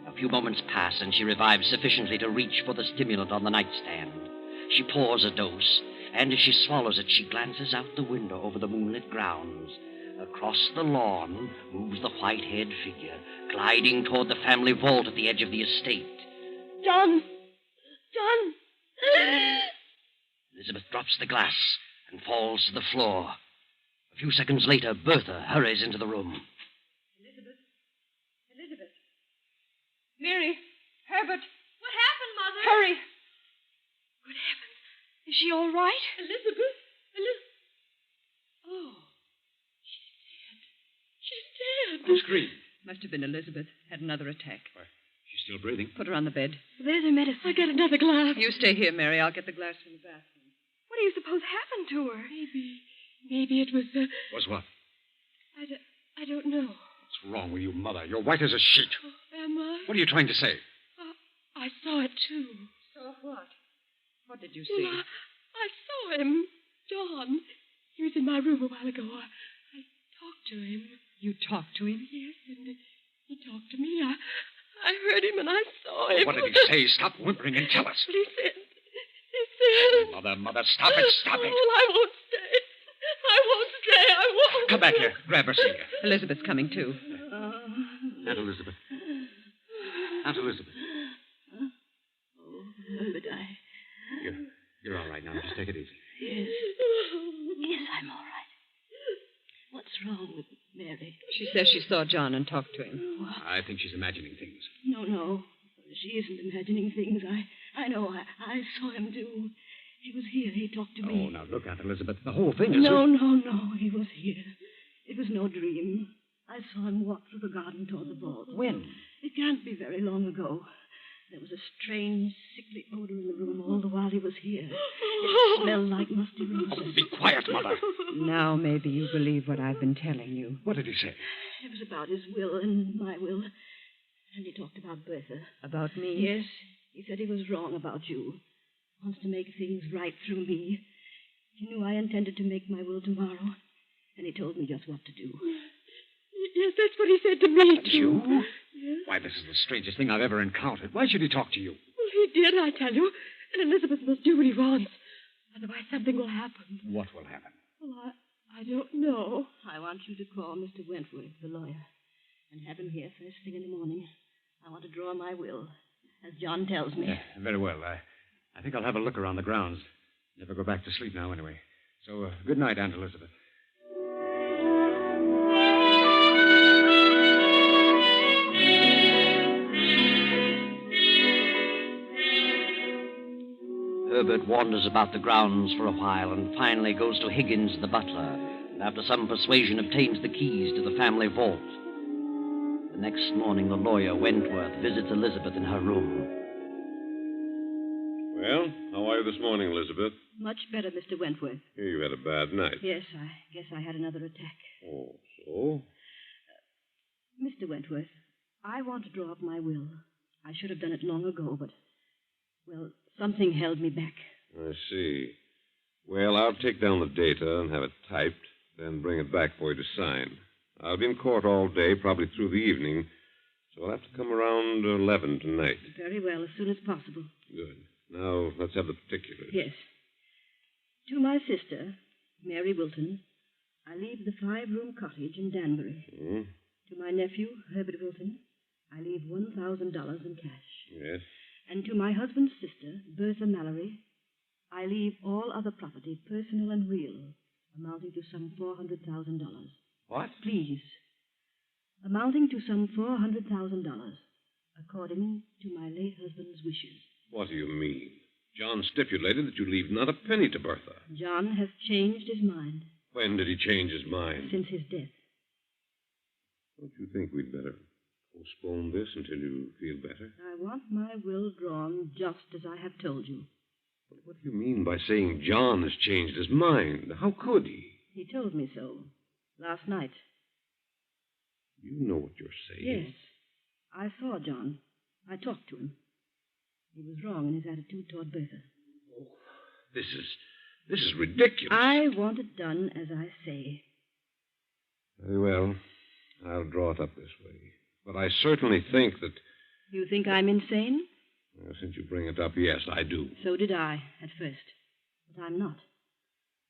A few moments pass, and she revives sufficiently to reach for the stimulant on the nightstand. She pours a dose, and as she swallows it, she glances out the window over the moonlit grounds. Across the lawn moves the white-haired figure, gliding toward the family vault at the edge of the estate. John! Elizabeth drops the glass and falls to the floor. A few seconds later, Bertha hurries into the room. Elizabeth. Mary. Herbert. What happened, Mother? Hurry. Good heavens. Is she all right? Elizabeth? Oh. She's dead. Who screamed? Must have been Elizabeth. Had another attack. Why, she's still breathing. Put her on the bed. There's her medicine. I get another glass. You stay here, Mary. I'll get the glass from the bathroom. What do you suppose happened to her? Maybe it was Was what? I don't know. What's wrong with you, Mother? You're white as a sheet. Am I? What are you trying to say? I saw it, too. Saw what? What did you see? Well, I saw him. John. He was in my room a while ago. I talked to him. You talked to him? Yes, and he talked to me. I heard him and I saw him. What did he say? Stop whimpering and tell us. But he said... Mother, stop it. Oh, I won't stay. I won't. Come back here. Grab her, Celia. Elizabeth's coming, too. Aunt Elizabeth. Aunt Elizabeth. Oh, Herbert, You're all right now. Just take it easy. Yes, I'm all right. What's wrong with Mary? She says she saw John and talked to him. I think she's imagining things. No. She isn't imagining things. I know. I saw him, too. He was here. He talked to me. Oh, now look, Aunt Elizabeth. The whole thing is... No. He was here. It was no dream. I saw him walk through the garden toward the vault. When? It can't be very long ago. There was a strange, sickly odor in the room all the while he was here. It smelled like musty roses. Be quiet, Mother. Now maybe you believe what I've been telling you. What did he say? It was about his will and my will. And he talked about Bertha. About me? Yes. He said he was wrong about you. Wants to make things right through me. He knew I intended to make my will tomorrow. And he told me just what to do. Yes, that's what he said to me, too. You? Yes. Why, this is the strangest thing I've ever encountered. Why should he talk to you? Well, he did, I tell you. And Elizabeth must do what he wants. Otherwise, something will happen. What will happen? Well, I don't know. I want you to call Mr. Wentworth, the lawyer, and have him here first thing in the morning. I want to draw my will, as John tells me. Very well. I think I'll have a look around the grounds. Never go back to sleep now, anyway. So, good night, Aunt Elizabeth. Herbert wanders about the grounds for a while and finally goes to Higgins, the butler, and after some persuasion obtains the keys to the family vault. The next morning, the lawyer, Wentworth, visits Elizabeth in her room. Well, how are you this morning, Elizabeth? Much better, Mr. Wentworth. Here, you had a bad night. Yes, I guess I had another attack. Oh, so? Mr. Wentworth, I want to draw up my will. I should have done it long ago, but, well, something held me back. I see. Well, I'll take down the data and have it typed, then bring it back for you to sign. I'll be in court all day, probably through the evening, so I'll have to come around 11 tonight. Very well, as soon as possible. Good. Now, let's have the particulars. Yes. To my sister, Mary Wilton, I leave the 5-room cottage in Danbury. Hmm? To my nephew, Herbert Wilton, I leave $1,000 in cash. Yes. And to my husband's sister, Bertha Mallory, I leave all other property, personal and real, amounting to some $400,000. What? Please. Amounting to some $400,000, according to my late husband's wishes. What do you mean? John stipulated that you leave not a penny to Bertha. John has changed his mind. When did he change his mind? Since his death. Don't you think we'd better postpone this until you feel better? I want my will drawn just as I have told you. But what do you mean by saying John has changed his mind? How could he? He told me so last night. You know what you're saying. Yes. I saw John. I talked to him. He was wrong in his attitude toward Bertha. Oh, this is ridiculous. I want it done as I say. Very well. I'll draw it up this way. But I certainly think that... You think I'm insane? Well, since you bring it up, yes, I do. So did I, at first. But I'm not.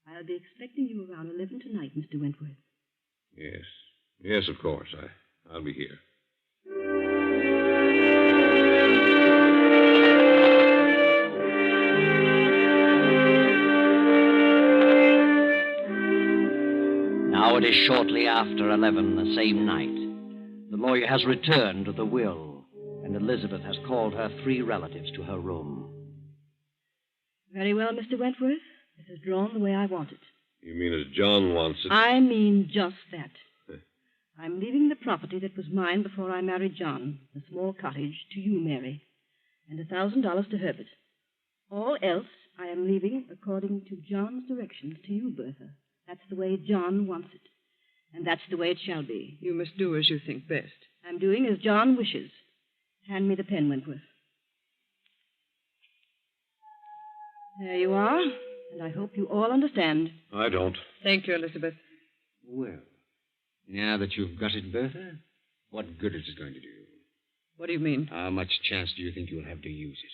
I'll be expecting you around 11 tonight, Mr. Wentworth. Yes. Yes, of course. I'll be here. Now it is shortly after 11 the same night. The lawyer has returned with the will, and Elizabeth has called her 3 relatives to her room. Very well, Mr. Wentworth. This is drawn the way I want it. You mean as John wants it? I mean just that. I'm leaving the property that was mine before I married John, the small cottage, to you, Mary, and $1,000 to Herbert. All else I am leaving according to John's directions to you, Bertha. That's the way John wants it. And that's the way it shall be. You must do as you think best. I'm doing as John wishes. Hand me the pen, Wentworth. There you are, and I hope you all understand. I don't. Thank you, Elizabeth. Well, now that you've got it, Bertha, what good is it going to do you? What do you mean? How much chance do you think you'll have to use it?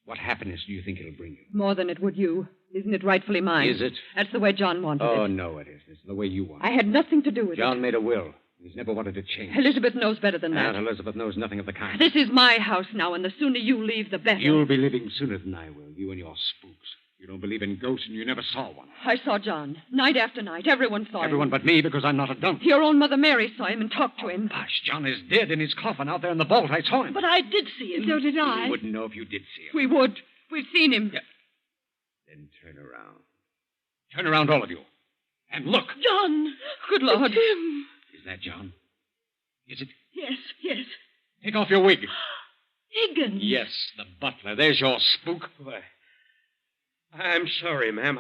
What happiness do you think it'll bring you? More than it would you. Isn't it rightfully mine? Is it? That's the way John wanted it. Oh, no, it isn't. It's the way you want it. I had nothing to do with John made a will. He's never wanted to change. Elizabeth knows better than that. Aunt Elizabeth knows nothing of the kind. This is my house now, and the sooner you leave, the better. You'll be leaving sooner than I will, you and your spooks. You don't believe in ghosts, and you never saw one. I saw John. Night after night. Everyone saw him. Everyone but me, because I'm not a dump. Your own Mother Mary saw him and talked to him. Hush, John is dead in his coffin out there in the vault. I saw him. But I did see him. So did I. You wouldn't know if you did see him. We would. We've seen him. Yeah. Then turn around. Turn around, all of you. And look. John! Good Lord. It's him. Is that John? Is it? Yes, yes. Take off your wig. Higgins! Yes, the butler. There's your spook. Why, I'm sorry, ma'am.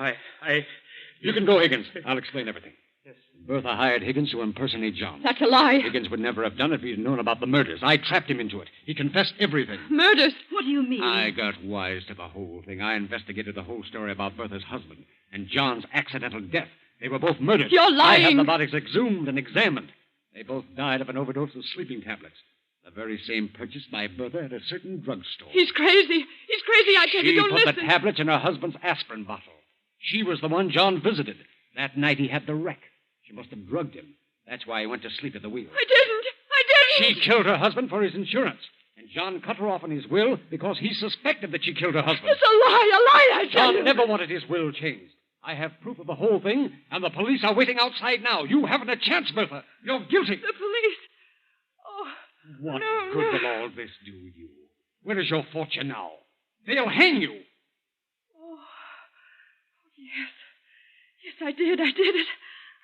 You can go, Higgins. I'll explain everything. Yes. Bertha hired Higgins to impersonate John. That's a lie. Higgins would never have done it if he'd known about the murders. I trapped him into it. He confessed everything. Murders? What do you mean? I got wise to the whole thing. I investigated the whole story about Bertha's husband and John's accidental death. They were both murdered. You're lying. I had the bodies exhumed and examined. They both died of an overdose of sleeping tablets. The very same purchased by Bertha at a certain drugstore. He's crazy. He's crazy. I tell you, don't She put listen. the tablets in her husband's aspirin bottle. She was the one John visited. That night he had the wreck. She must have drugged him. That's why he went to sleep at the wheel. I didn't. She killed her husband for his insurance. And John cut her off in his will because he suspected that she killed her husband. It's a lie, I tell you. John never wanted his will changed. I have proof of the whole thing, and the police are waiting outside now. You haven't a chance, Bertha. You're guilty. The police. Oh, What no, good no. will all this do you? Where is your fortune now? They'll hang you. Oh, yes. Yes, I did. I did it.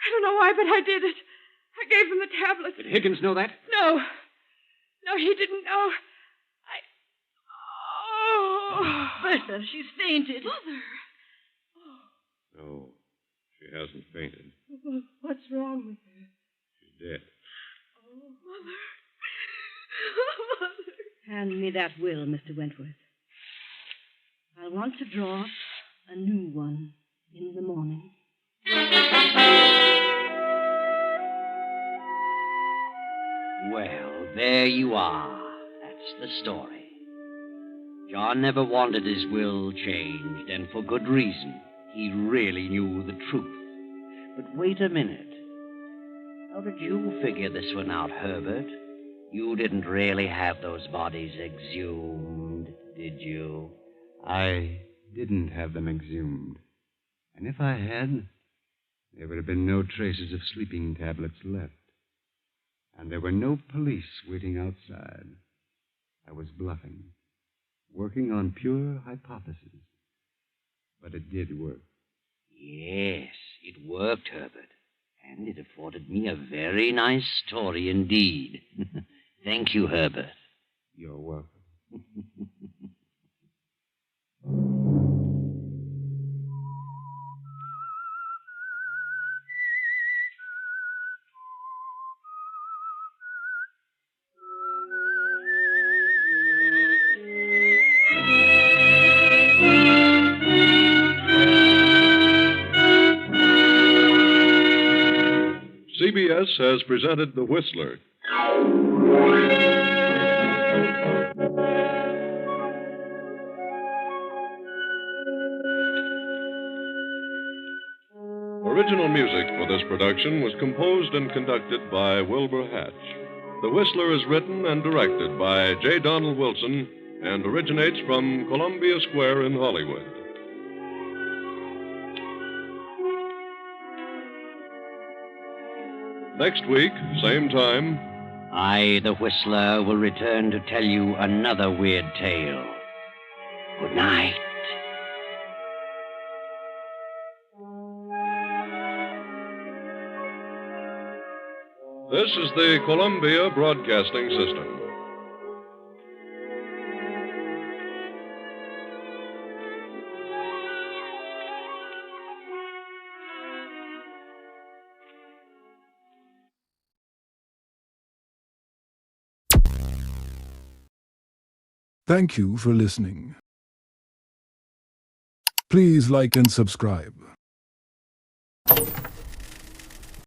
I don't know why, but I did it. I gave him the tablets. Did Higgins know that? No. No, he didn't know. Oh. Bertha, she's fainted. Mother. No, she hasn't fainted. What's wrong with her? She's dead. Oh, Mother. Mother. Hand me that will, Mr. Wentworth. I want to draw up a new one in the morning. Well, there you are. That's the story. John never wanted his will changed, and for good reason. He really knew the truth. But wait a minute. How did you figure this one out, Herbert? You didn't really have those bodies exhumed, did you? I didn't have them exhumed. And if I had, there would have been no traces of sleeping tablets left. And there were no police waiting outside. I was bluffing, working on pure hypothesis. But it did work. Yes, it worked, Herbert. And it afforded me a very nice story indeed. Thank you, Herbert. You're welcome. CBS has presented The Whistler. Original music for this production was composed and conducted by Wilbur Hatch. The Whistler is written and directed by J. Donald Wilson and originates from Columbia Square in Hollywood. Next week, same time. I, the Whistler, will return to tell you another weird tale. Good night. This is the Columbia Broadcasting System. Thank you for listening. Please like and subscribe.